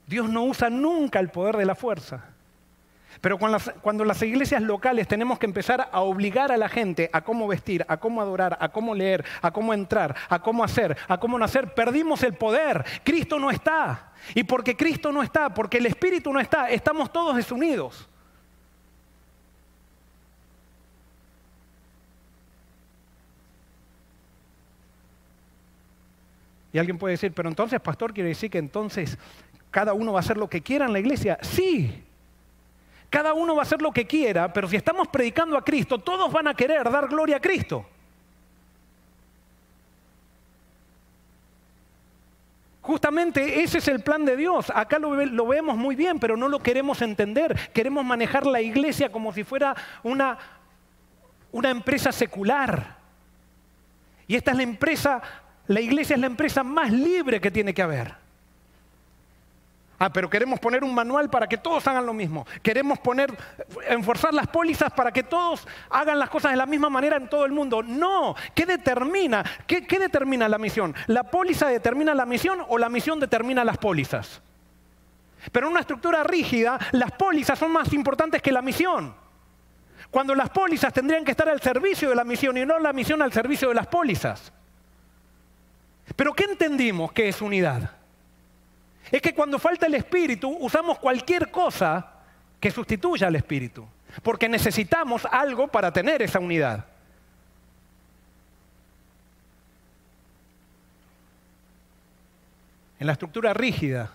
Dios no usa nunca el poder de la fuerza. Pero cuando las iglesias locales tenemos que empezar a obligar a la gente a cómo vestir, a cómo adorar, a cómo leer, a cómo entrar, a cómo hacer, a cómo no hacer, perdimos el poder. Cristo no está. Y porque Cristo no está, porque el Espíritu no está, estamos todos desunidos. Y alguien puede decir, pero entonces, pastor, ¿quiere decir que entonces cada uno va a hacer lo que quiera en la iglesia? Sí. Cada uno va a hacer lo que quiera, pero si estamos predicando a Cristo, todos van a querer dar gloria a Cristo. Justamente ese es el plan de Dios. Acá lo vemos muy bien, pero no lo queremos entender. Queremos manejar la iglesia como si fuera una empresa secular. Y esta es la iglesia es la empresa más libre que tiene que haber. Pero queremos poner un manual para que todos hagan lo mismo. Queremos enforzar las pólizas para que todos hagan las cosas de la misma manera en todo el mundo. No. ¿Qué determina? ¿Qué determina la misión? ¿La póliza determina la misión o la misión determina las pólizas? Pero en una estructura rígida, las pólizas son más importantes que la misión. Cuando las pólizas tendrían que estar al servicio de la misión y no la misión al servicio de las pólizas. ¿Pero qué entendimos que es unidad? Es que cuando falta el Espíritu, usamos cualquier cosa que sustituya al Espíritu, porque necesitamos algo para tener esa unidad. En la estructura rígida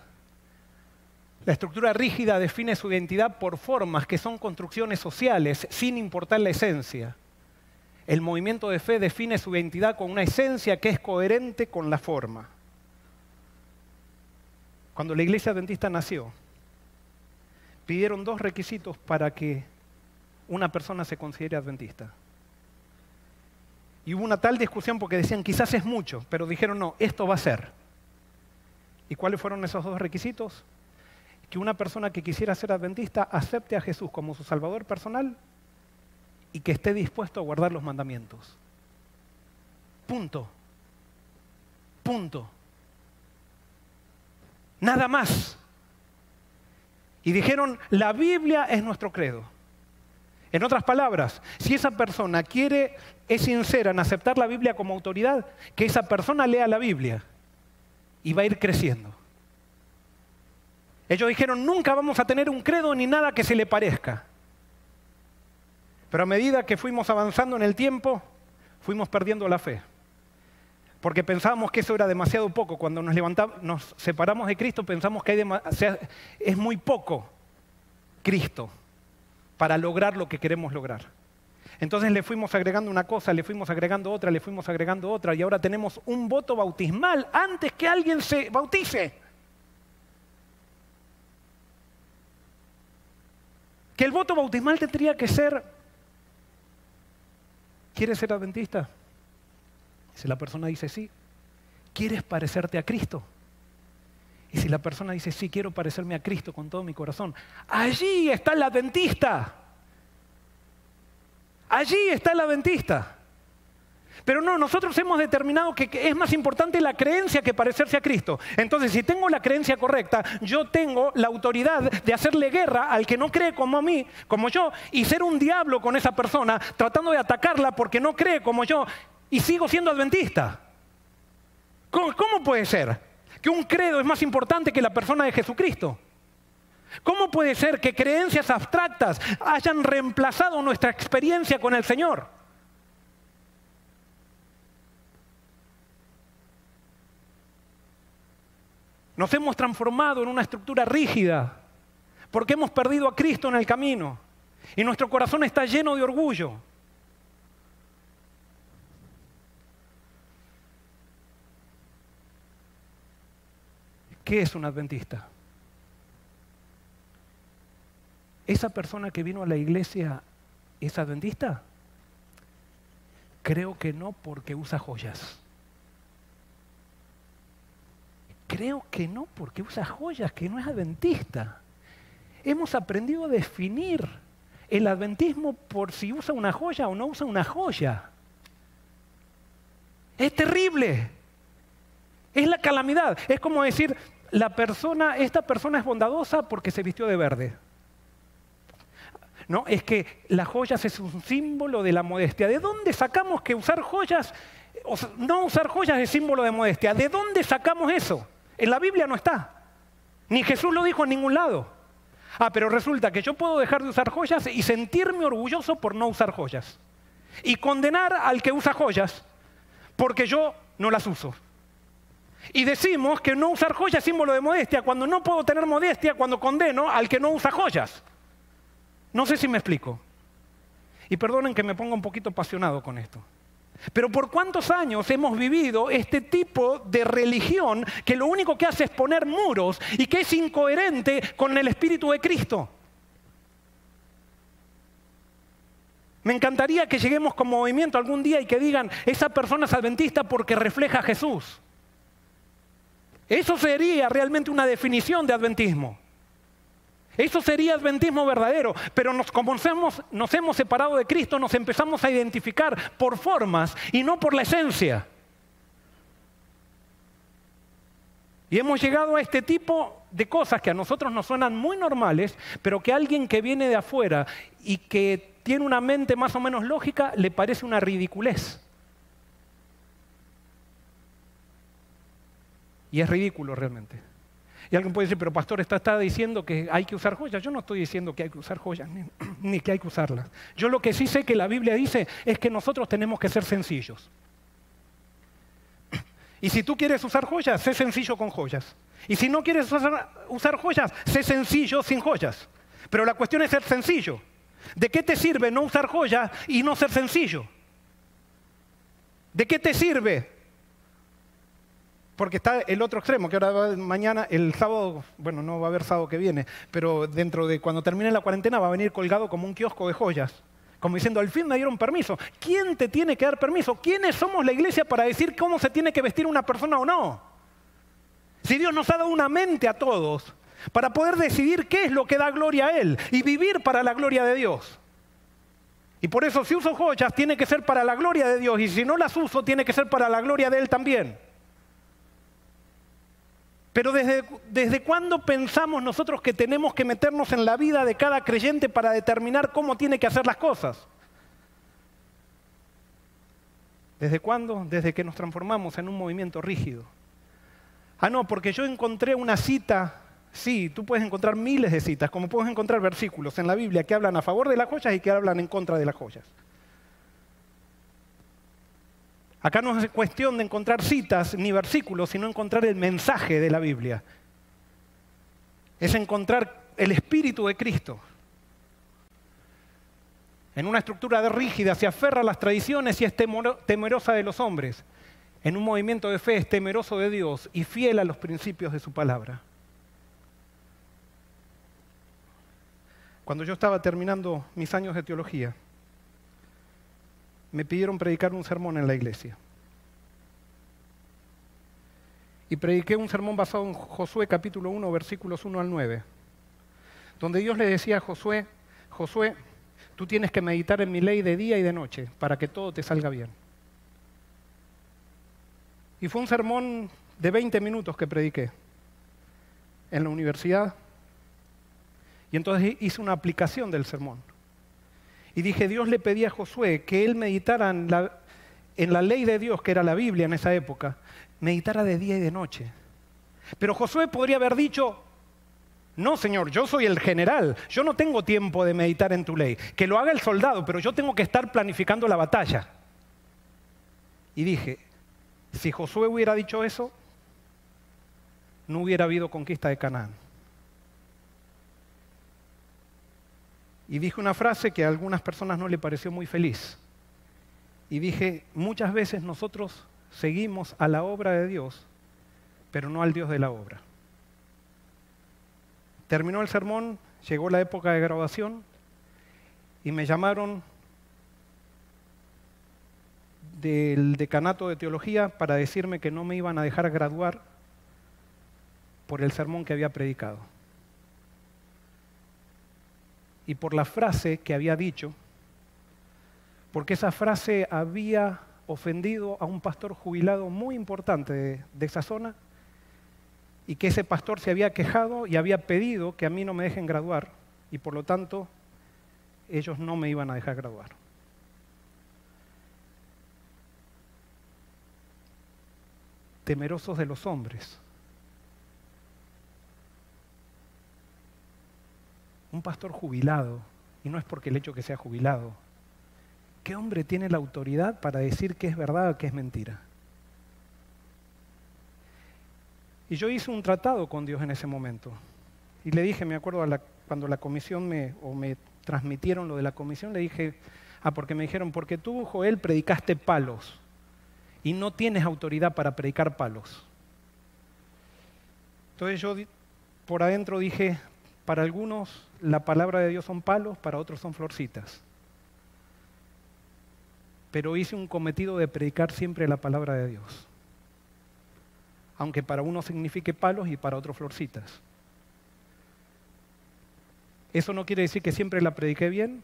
define su identidad por formas que son construcciones sociales, sin importar la esencia. El movimiento de fe define su identidad con una esencia que es coherente con la forma. Cuando la iglesia adventista nació, pidieron 2 requisitos para que una persona se considere adventista. Y hubo una tal discusión porque decían, quizás es mucho, pero dijeron, no, esto va a ser. ¿Y cuáles fueron esos 2 requisitos? Que una persona que quisiera ser adventista acepte a Jesús como su Salvador personal y que esté dispuesto a guardar los mandamientos. Punto. Punto. Nada más. Y dijeron, la Biblia es nuestro credo. En otras palabras, si esa persona es sincera en aceptar la Biblia como autoridad, que esa persona lea la Biblia y va a ir creciendo. Ellos dijeron, nunca vamos a tener un credo ni nada que se le parezca. Pero a medida que fuimos avanzando en el tiempo, fuimos perdiendo la fe. Porque pensábamos que eso era demasiado poco. Cuando nos separamos de Cristo, pensamos que es muy poco Cristo para lograr lo que queremos lograr. Entonces le fuimos agregando una cosa, le fuimos agregando otra, le fuimos agregando otra, y ahora tenemos un voto bautismal antes que alguien se bautice. Que el voto bautismal tendría que ser, ¿quieres ser adventista? Si la persona dice sí, ¿quieres parecerte a Cristo? Y si la persona dice sí, quiero parecerme a Cristo con todo mi corazón, allí está el adventista. Allí está el adventista. Pero no, nosotros hemos determinado que es más importante la creencia que parecerse a Cristo. Entonces, si tengo la creencia correcta, yo tengo la autoridad de hacerle guerra al que no cree como a mí, como yo, y ser un diablo con esa persona, tratando de atacarla porque no cree como yo, y sigo siendo adventista. ¿Cómo puede ser que un credo es más importante que la persona de Jesucristo? ¿Cómo puede ser que creencias abstractas hayan reemplazado nuestra experiencia con el Señor? Nos hemos transformado en una estructura rígida porque hemos perdido a Cristo en el camino y nuestro corazón está lleno de orgullo. ¿Qué es un adventista? ¿Esa persona que vino a la iglesia es adventista? Creo que no, porque usa joyas. Creo que no, porque usa joyas, que no es adventista. Hemos aprendido a definir el adventismo por si usa una joya o no usa una joya. Es terrible. Es la calamidad. Es como decir, esta persona es bondadosa porque se vistió de verde. No, es que las joyas es un símbolo de la modestia. ¿De dónde sacamos que usar joyas, no usar joyas es símbolo de modestia? ¿De dónde sacamos eso? En la Biblia no está. Ni Jesús lo dijo en ningún lado. Pero resulta que yo puedo dejar de usar joyas y sentirme orgulloso por no usar joyas. Y condenar al que usa joyas porque yo no las uso. Y decimos que no usar joyas es símbolo de modestia cuando no puedo tener modestia cuando condeno al que no usa joyas. No sé si me explico. Y perdonen que me ponga un poquito apasionado con esto. Pero ¿por cuántos años hemos vivido este tipo de religión que lo único que hace es poner muros y que es incoherente con el Espíritu de Cristo? Me encantaría que lleguemos como movimiento algún día y que digan, esa persona es adventista porque refleja a Jesús. Eso sería realmente una definición de adventismo. Eso sería adventismo verdadero, pero como nos hemos separado de Cristo, nos empezamos a identificar por formas y no por la esencia. Y hemos llegado a este tipo de cosas que a nosotros nos suenan muy normales, pero que a alguien que viene de afuera y que tiene una mente más o menos lógica, le parece una ridiculez. Y es ridículo realmente. Y alguien puede decir, pero pastor, está diciendo que hay que usar joyas. Yo no estoy diciendo que hay que usar joyas, ni que hay que usarlas. Yo lo que sí sé que la Biblia dice es que nosotros tenemos que ser sencillos. Y si tú quieres usar joyas, sé sencillo con joyas. Y si no quieres usar joyas, sé sencillo sin joyas. Pero la cuestión es ser sencillo. ¿De qué te sirve no usar joyas y no ser sencillo? ¿De qué te sirve? Porque está el otro extremo, que ahora mañana, el sábado, bueno, no va a haber sábado que viene, pero dentro de cuando termine la cuarentena va a venir colgado como un kiosco de joyas. Como diciendo, al fin me dieron permiso. ¿Quién te tiene que dar permiso? ¿Quiénes somos la iglesia para decir cómo se tiene que vestir una persona o no? Si Dios nos ha dado una mente a todos para poder decidir qué es lo que da gloria a Él y vivir para la gloria de Dios. Y por eso si uso joyas tiene que ser para la gloria de Dios y si no las uso tiene que ser para la gloria de Él también. Pero ¿desde cuándo pensamos nosotros que tenemos que meternos en la vida de cada creyente para determinar cómo tiene que hacer las cosas? ¿Desde cuándo? Desde que nos transformamos en un movimiento rígido. No, porque yo encontré una cita. Sí, tú puedes encontrar miles de citas, como puedes encontrar versículos en la Biblia que hablan a favor de las joyas y que hablan en contra de las joyas. Acá no es cuestión de encontrar citas ni versículos, sino encontrar el mensaje de la Biblia. Es encontrar el Espíritu de Cristo. En una estructura rígida se aferra a las tradiciones y es temerosa de los hombres. En un movimiento de fe es temeroso de Dios y fiel a los principios de su palabra. Cuando yo estaba terminando mis años de teología, me pidieron predicar un sermón en la iglesia. Y prediqué un sermón basado en Josué capítulo 1, versículos 1 al 9, donde Dios le decía a Josué, Josué, tú tienes que meditar en mi ley de día y de noche para que todo te salga bien. Y fue un sermón de 20 minutos que prediqué en la universidad. Y entonces hice una aplicación del sermón. Y dije, Dios le pedía a Josué que él meditara en la ley de Dios, que era la Biblia en esa época, meditara de día y de noche. Pero Josué podría haber dicho, no, Señor, yo soy el general, yo no tengo tiempo de meditar en tu ley. Que lo haga el soldado, pero yo tengo que estar planificando la batalla. Y dije, si Josué hubiera dicho eso, no hubiera habido conquista de Canaán. Y dije una frase que a algunas personas no le pareció muy feliz. Y dije, muchas veces nosotros seguimos a la obra de Dios, pero no al Dios de la obra. Terminó el sermón, llegó la época de graduación y me llamaron del decanato de teología para decirme que no me iban a dejar graduar por el sermón que había predicado. Y por la frase que había dicho, porque esa frase había ofendido a un pastor jubilado muy importante de esa zona, y que ese pastor se había quejado y había pedido que a mí no me dejen graduar, y por lo tanto ellos no me iban a dejar graduar. Temerosos de los hombres. Un pastor jubilado, y no es porque el hecho que sea jubilado, ¿qué hombre tiene la autoridad para decir qué es verdad o qué es mentira? Y yo hice un tratado con Dios en ese momento. Y le dije, me acuerdo cuando la comisión me transmitieron lo de la comisión, le dije, porque me dijeron, porque tú, Joel, predicaste palos y no tienes autoridad para predicar palos. Entonces yo por adentro dije, para algunos la palabra de Dios son palos, para otros son florcitas. Pero hice un cometido de predicar siempre la palabra de Dios. Aunque para uno signifique palos y para otros florcitas. Eso no quiere decir que siempre la prediqué bien,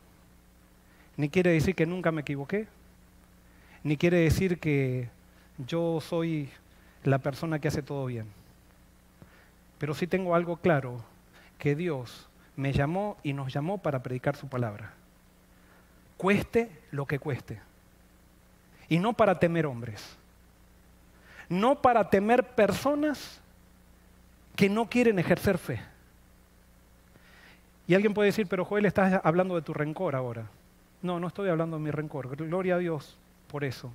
ni quiere decir que nunca me equivoqué, ni quiere decir que yo soy la persona que hace todo bien. Pero sí tengo algo claro, que Dios me llamó y nos llamó para predicar su palabra. Cueste lo que cueste. Y no para temer hombres. No para temer personas que no quieren ejercer fe. Y alguien puede decir, pero Joel, estás hablando de tu rencor ahora. No, no estoy hablando de mi rencor. Gloria a Dios por eso.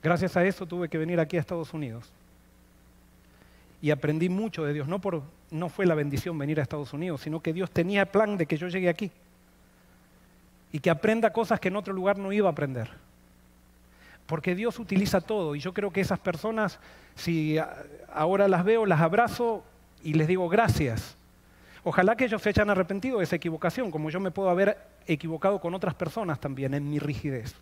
Gracias a eso tuve que venir aquí a Estados Unidos. Y aprendí mucho de Dios. No fue la bendición venir a Estados Unidos, sino que Dios tenía plan de que yo llegue aquí. Y que aprenda cosas que en otro lugar no iba a aprender. Porque Dios utiliza todo. Y yo creo que esas personas, si ahora las veo, las abrazo y les digo gracias. Ojalá que ellos se hayan arrepentido de esa equivocación, como yo me puedo haber equivocado con otras personas también en mi rigidez.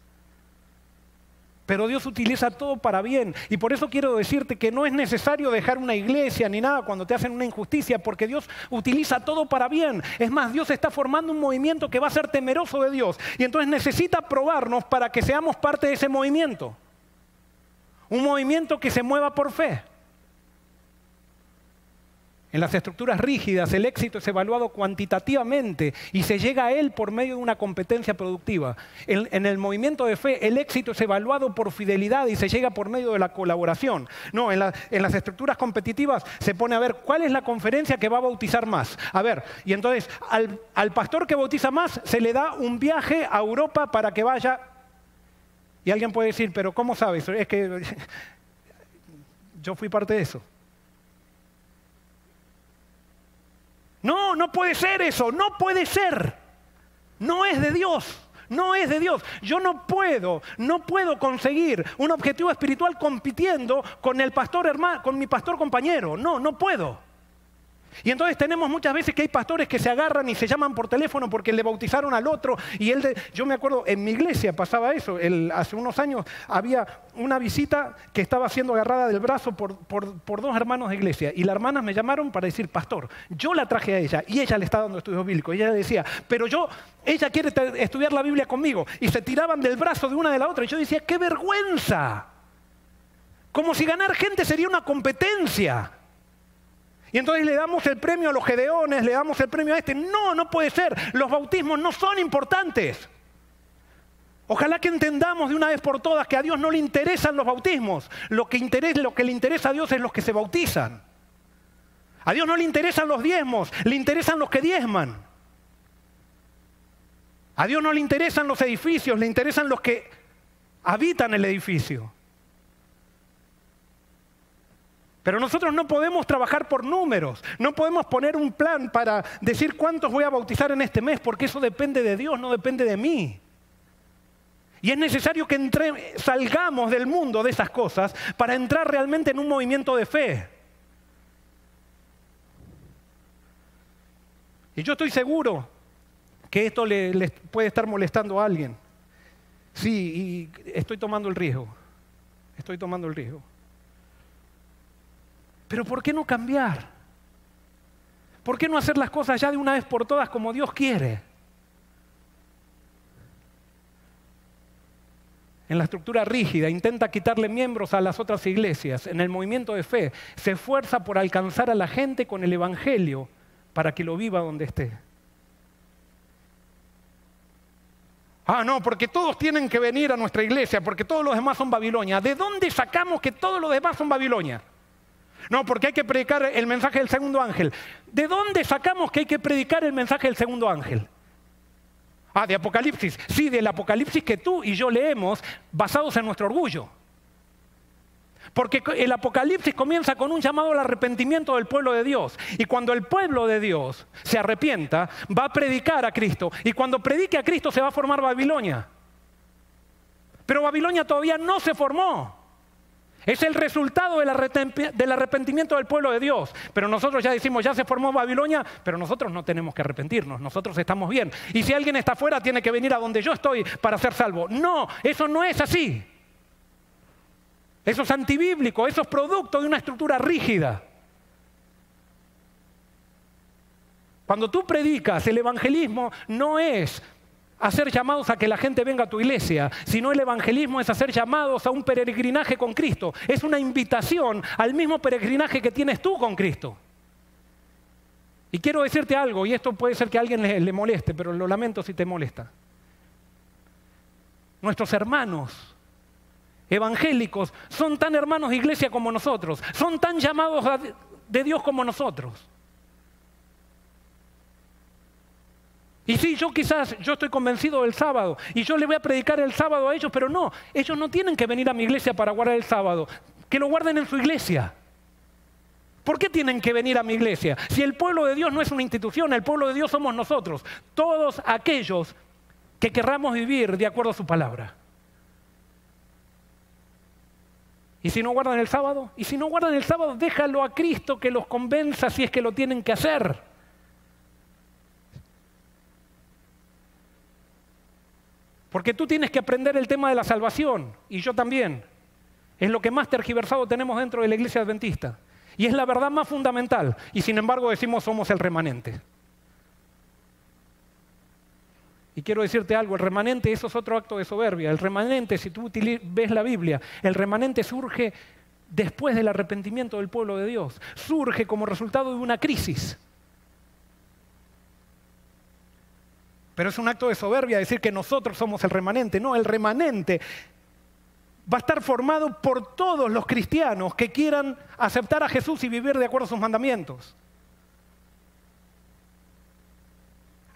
Pero Dios utiliza todo para bien. Y por eso quiero decirte que no es necesario dejar una iglesia ni nada cuando te hacen una injusticia, porque Dios utiliza todo para bien. Es más, Dios está formando un movimiento que va a ser temeroso de Dios. Y entonces necesita probarnos para que seamos parte de ese movimiento. Un movimiento que se mueva por fe. En las estructuras rígidas el éxito es evaluado cuantitativamente y se llega a él por medio de una competencia productiva. En el movimiento de fe el éxito es evaluado por fidelidad y se llega por medio de la colaboración. No, en las estructuras competitivas se pone a ver cuál es la conferencia que va a bautizar más. A ver, y entonces al pastor que bautiza más se le da un viaje a Europa para que vaya. Y alguien puede decir, pero ¿cómo sabes? Es que yo fui parte de eso. No, no puede ser eso, no puede ser. No es de Dios, no es de Dios. Yo no puedo conseguir un objetivo espiritual compitiendo con el pastor hermano, con mi pastor compañero. No puedo. Y entonces tenemos muchas veces que hay pastores que se agarran y se llaman por teléfono porque le bautizaron al otro. Y yo me acuerdo, en mi iglesia pasaba eso. Hace unos años había una visita que estaba siendo agarrada del brazo por dos hermanos de iglesia. Y las hermanas me llamaron para decir, pastor, yo la traje a ella y ella le está dando estudios bíblicos. Y ella le decía, pero ella quiere estudiar la Biblia conmigo. Y se tiraban del brazo de una de la otra. Y yo decía, ¡qué vergüenza! Como si ganar gente sería una competencia. Y entonces le damos el premio a los gedeones, le damos el premio a este. No puede ser. Los bautismos no son importantes. Ojalá que entendamos de una vez por todas que a Dios no le interesan los bautismos. Lo que le interesa a Dios es los que se bautizan. A Dios no le interesan los diezmos, le interesan los que diezman. A Dios no le interesan los edificios, le interesan los que habitan el edificio. Pero nosotros no podemos trabajar por números, no podemos poner un plan para decir cuántos voy a bautizar en este mes, porque eso depende de Dios, no depende de mí. Y es necesario que salgamos del mundo de esas cosas para entrar realmente en un movimiento de fe. Y yo estoy seguro que esto le puede estar molestando a alguien. Sí, y estoy tomando el riesgo. Estoy tomando el riesgo. Pero ¿por qué no cambiar? ¿Por qué no hacer las cosas ya de una vez por todas como Dios quiere? En la estructura rígida, intenta quitarle miembros a las otras iglesias. En el movimiento de fe, se esfuerza por alcanzar a la gente con el Evangelio para que lo viva donde esté. Ah, no, porque todos tienen que venir a nuestra iglesia, porque todos los demás son Babilonia. ¿De dónde sacamos que todos los demás son Babilonia? No, porque hay que predicar el mensaje del segundo ángel. ¿De dónde sacamos que hay que predicar el mensaje del segundo ángel? Ah, de Apocalipsis. Sí, del Apocalipsis que tú y yo leemos basados en nuestro orgullo. Porque el Apocalipsis comienza con un llamado al arrepentimiento del pueblo de Dios. Y cuando el pueblo de Dios se arrepienta, va a predicar a Cristo. Y cuando predique a Cristo se va a formar Babilonia. Pero Babilonia todavía no se formó. Es el resultado del arrepentimiento del pueblo de Dios. Pero nosotros ya decimos, ya se formó Babilonia, pero nosotros no tenemos que arrepentirnos, nosotros estamos bien. Y si alguien está afuera, tiene que venir a donde yo estoy para ser salvo. No, eso no es así. Eso es antibíblico, eso es producto de una estructura rígida. Cuando tú predicas, el evangelismo no es hacer llamados a que la gente venga a tu iglesia, sino el evangelismo es hacer llamados a un peregrinaje con Cristo. Es una invitación al mismo peregrinaje que tienes tú con Cristo. Y quiero decirte algo, y esto puede ser que a alguien le moleste, pero lo lamento si te molesta. Nuestros hermanos evangélicos son tan hermanos de iglesia como nosotros, son tan llamados de Dios como nosotros. Y sí, yo estoy convencido del sábado y yo le voy a predicar el sábado a ellos, pero no, ellos no tienen que venir a mi iglesia para guardar el sábado, que lo guarden en su iglesia. ¿Por qué tienen que venir a mi iglesia? Si el pueblo de Dios no es una institución, el pueblo de Dios somos nosotros, todos aquellos que querramos vivir de acuerdo a su palabra. ¿Y si no guardan el sábado? Y si no guardan el sábado, déjalo a Cristo que los convenza si es que lo tienen que hacer. Porque tú tienes que aprender el tema de la salvación, y yo también. Es lo que más tergiversado tenemos dentro de la iglesia adventista. Y es la verdad más fundamental, y sin embargo decimos somos el remanente. Y quiero decirte algo, el remanente, eso es otro acto de soberbia. El remanente, si tú ves la Biblia, el remanente surge después del arrepentimiento del pueblo de Dios. Surge como resultado de una crisis. Pero es un acto de soberbia decir que nosotros somos el remanente. No, el remanente va a estar formado por todos los cristianos que quieran aceptar a Jesús y vivir de acuerdo a sus mandamientos.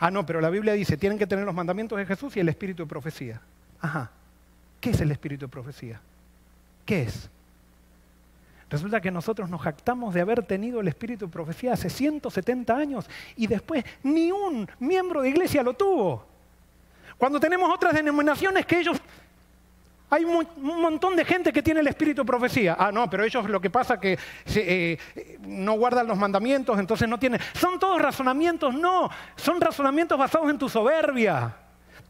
Ah, no, pero la Biblia dice, tienen que tener los mandamientos de Jesús y el espíritu de profecía. Ajá, ¿qué es el espíritu de profecía? ¿Qué es? Resulta que nosotros nos jactamos de haber tenido el espíritu de profecía hace 170 años y después ni un miembro de iglesia lo tuvo. Cuando tenemos otras denominaciones que ellos... Hay un montón de gente que tiene el espíritu de profecía. Ah, no, pero ellos lo que pasa es que no guardan los mandamientos, entonces no tienen... Son todos razonamientos, no. Son razonamientos basados en tu soberbia.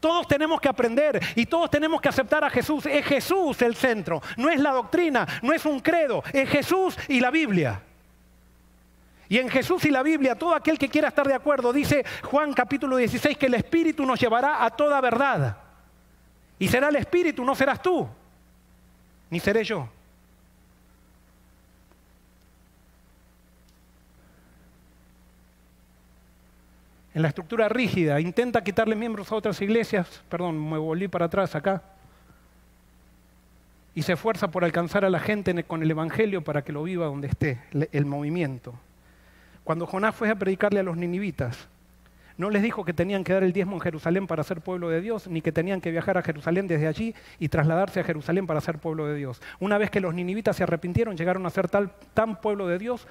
Todos tenemos que aprender y todos tenemos que aceptar a Jesús. Es Jesús el centro, no es la doctrina, no es un credo, es Jesús y la Biblia. Y en Jesús y la Biblia, todo aquel que quiera estar de acuerdo, dice Juan capítulo 16, que el Espíritu nos llevará a toda verdad. Y será el Espíritu, no serás tú, ni seré yo. En la estructura rígida, intenta quitarle miembros a otras iglesias, perdón, me volví para atrás acá, y se esfuerza por alcanzar a la gente con el Evangelio para que lo viva donde esté, el movimiento. Cuando Jonás fue a predicarle a los ninivitas, No les dijo que tenían que dar el diezmo en Jerusalén para ser pueblo de Dios, ni que tenían que viajar a Jerusalén desde allí y trasladarse a Jerusalén para ser pueblo de Dios. Una vez que los ninivitas se arrepintieron, llegaron a ser tan pueblo de Dios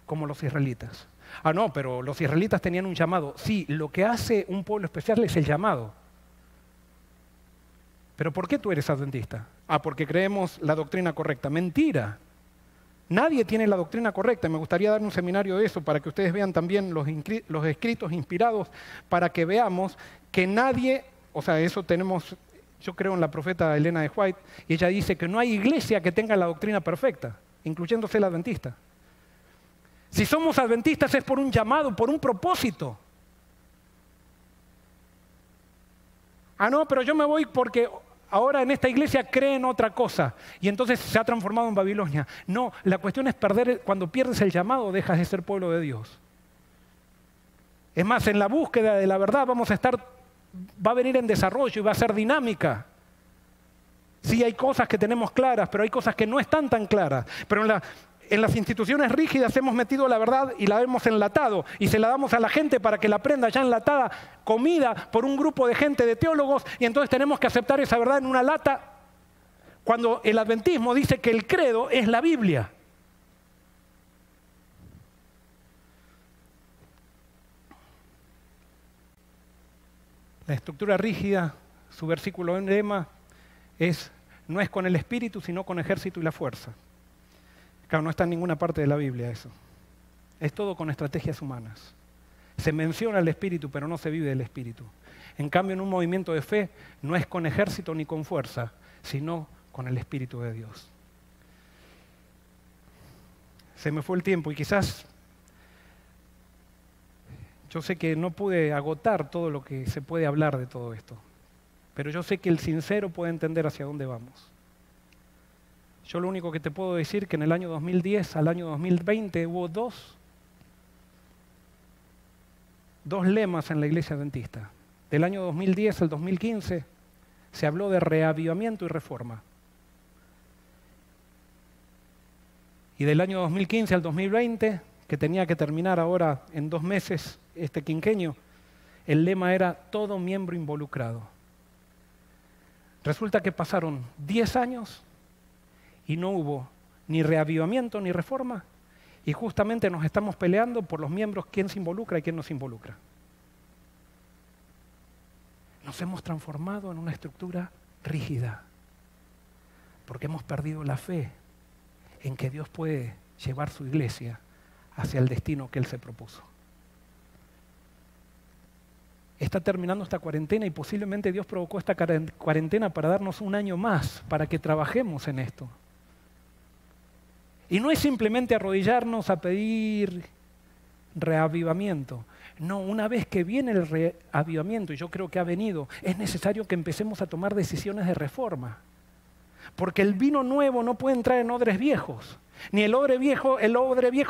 como los israelitas. Ah, no, pero los israelitas tenían un llamado. Sí, lo que hace un pueblo especial es el llamado. ¿Pero por qué tú eres adventista? Ah, porque creemos la doctrina correcta. Mentira. Nadie tiene la doctrina correcta. Me gustaría dar un seminario de eso para que ustedes vean también los escritos inspirados, para que veamos que nadie, o sea, eso tenemos, yo creo en la profeta Elena de White, y ella dice que no hay iglesia que tenga la doctrina perfecta, incluyéndose la adventista. Si somos adventistas es por un llamado, por un propósito. Ah, no, pero yo me voy porque ahora en esta iglesia creen otra cosa y entonces se ha transformado en Babilonia. No, la cuestión es cuando pierdes el llamado dejas de ser pueblo de Dios. Es más, en la búsqueda de la verdad va a venir en desarrollo y va a ser dinámica. Sí, hay cosas que tenemos claras, pero hay cosas que no están tan claras. Pero en las instituciones rígidas hemos metido la verdad y la hemos enlatado y se la damos a la gente para que la aprenda ya enlatada, comida por un grupo de gente, de teólogos, y entonces tenemos que aceptar esa verdad en una lata cuando el adventismo dice que el credo es la Biblia. La estructura rígida, su versículo en lema no es con el espíritu, sino con ejército y la fuerza. Claro, no está en ninguna parte de la Biblia eso. Es todo con estrategias humanas. Se menciona el espíritu, pero no se vive del espíritu. En cambio, en un movimiento de fe, no es con ejército ni con fuerza, sino con el Espíritu de Dios. Se me fue el tiempo y quizás yo sé que no pude agotar todo lo que se puede hablar de todo esto, pero yo sé que el sincero puede entender hacia dónde vamos. Yo lo único que te puedo decir es que en el año 2010 al año 2020 hubo dos lemas en la iglesia adventista. Del año 2010 al 2015 se habló de reavivamiento y reforma. Y del año 2015 al 2020, que tenía que terminar ahora en 2 meses este quinquenio, el lema era todo miembro involucrado. Resulta que pasaron 10 años y no hubo ni reavivamiento ni reforma, y justamente nos estamos peleando por los miembros, quién se involucra y quién no se involucra. Nos hemos transformado en una estructura rígida, porque hemos perdido la fe en que Dios puede llevar su iglesia hacia el destino que Él se propuso. Está terminando esta cuarentena y posiblemente Dios provocó esta cuarentena para darnos un año más, para que trabajemos en esto. Y no es simplemente arrodillarnos a pedir reavivamiento. No, una vez que viene el reavivamiento, y yo creo que ha venido, es necesario que empecemos a tomar decisiones de reforma. Porque el vino nuevo no puede entrar en odres viejos. Ni el odre viejo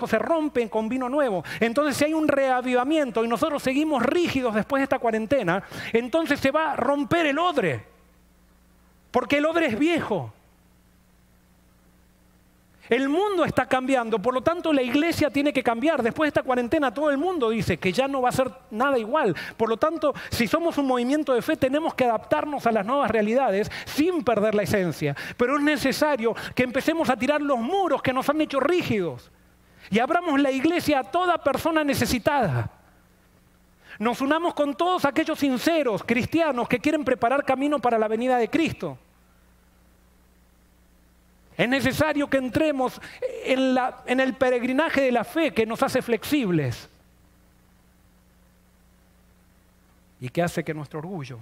se rompe con vino nuevo. Entonces, si hay un reavivamiento y nosotros seguimos rígidos después de esta cuarentena, entonces se va a romper el odre. Porque el odre es viejo. El mundo está cambiando, por lo tanto la iglesia tiene que cambiar. Después de esta cuarentena todo el mundo dice que ya no va a ser nada igual. Por lo tanto, si somos un movimiento de fe, tenemos que adaptarnos a las nuevas realidades sin perder la esencia. Pero es necesario que empecemos a tirar los muros que nos han hecho rígidos y abramos la iglesia a toda persona necesitada. Nos unamos con todos aquellos sinceros cristianos que quieren preparar camino para la venida de Cristo. Es necesario que entremos en el peregrinaje de la fe que nos hace flexibles y que hace que nuestro orgullo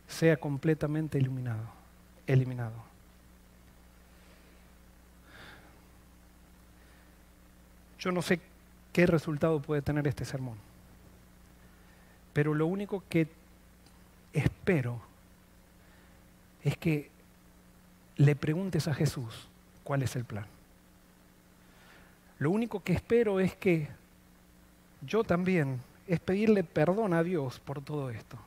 sea completamente eliminado. Yo no sé qué resultado puede tener este sermón, pero lo único que espero es que le preguntes a Jesús cuál es el plan. Lo único que espero es que yo también, es pedirle perdón a Dios por todo esto.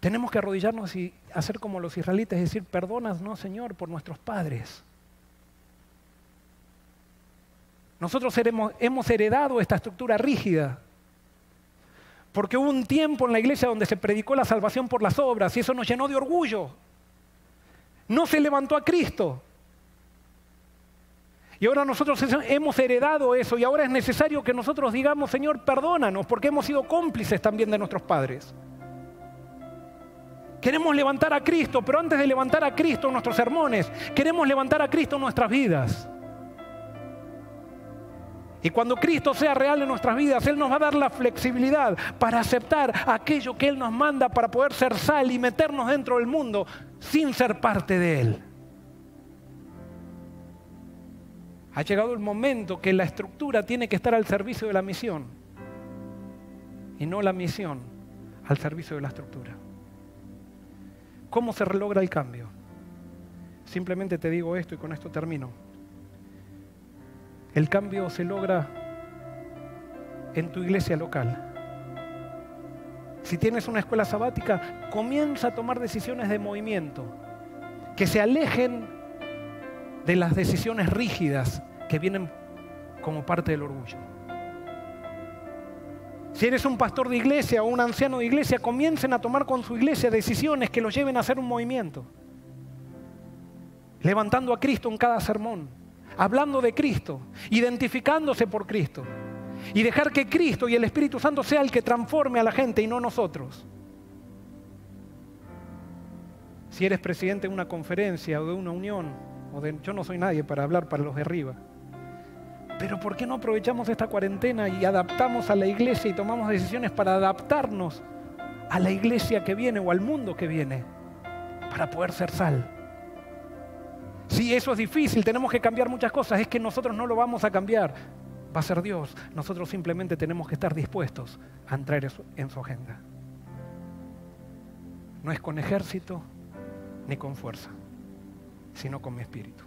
Tenemos que arrodillarnos y hacer como los israelitas, es decir, perdónanos, Señor, por nuestros padres. Nosotros hemos heredado esta estructura rígida. Porque hubo un tiempo en la iglesia donde se predicó la salvación por las obras y eso nos llenó de orgullo. No se levantó a Cristo. Y ahora nosotros hemos heredado eso y ahora es necesario que nosotros digamos, Señor, perdónanos, porque hemos sido cómplices también de nuestros padres. Queremos levantar a Cristo, pero antes de levantar a Cristo en nuestros sermones, queremos levantar a Cristo en nuestras vidas. Y cuando Cristo sea real en nuestras vidas, Él nos va a dar la flexibilidad para aceptar aquello que Él nos manda para poder ser sal y meternos dentro del mundo sin ser parte de Él. Ha llegado el momento que la estructura tiene que estar al servicio de la misión y no la misión al servicio de la estructura. ¿Cómo se logra el cambio? Simplemente te digo esto y con esto termino. El cambio se logra en tu iglesia local. Si tienes una escuela sabática, comienza a tomar decisiones de movimiento que se alejen de las decisiones rígidas que vienen como parte del orgullo. Si eres un pastor de iglesia o un anciano de iglesia, comiencen a tomar con su iglesia decisiones que los lleven a hacer un movimiento. Levantando a Cristo en cada sermón, hablando de Cristo, identificándose por Cristo. Y dejar que Cristo y el Espíritu Santo sea el que transforme a la gente y no nosotros. Si eres presidente de una conferencia o de una unión, yo no soy nadie para hablar para los de arriba. Pero ¿por qué no aprovechamos esta cuarentena y adaptamos a la iglesia y tomamos decisiones para adaptarnos a la iglesia que viene o al mundo que viene para poder ser sal? Sí, eso es difícil, tenemos que cambiar muchas cosas, es que nosotros no lo vamos a cambiar, va a ser Dios. Nosotros simplemente tenemos que estar dispuestos a entrar en su agenda. No es con ejército ni con fuerza, sino con mi espíritu.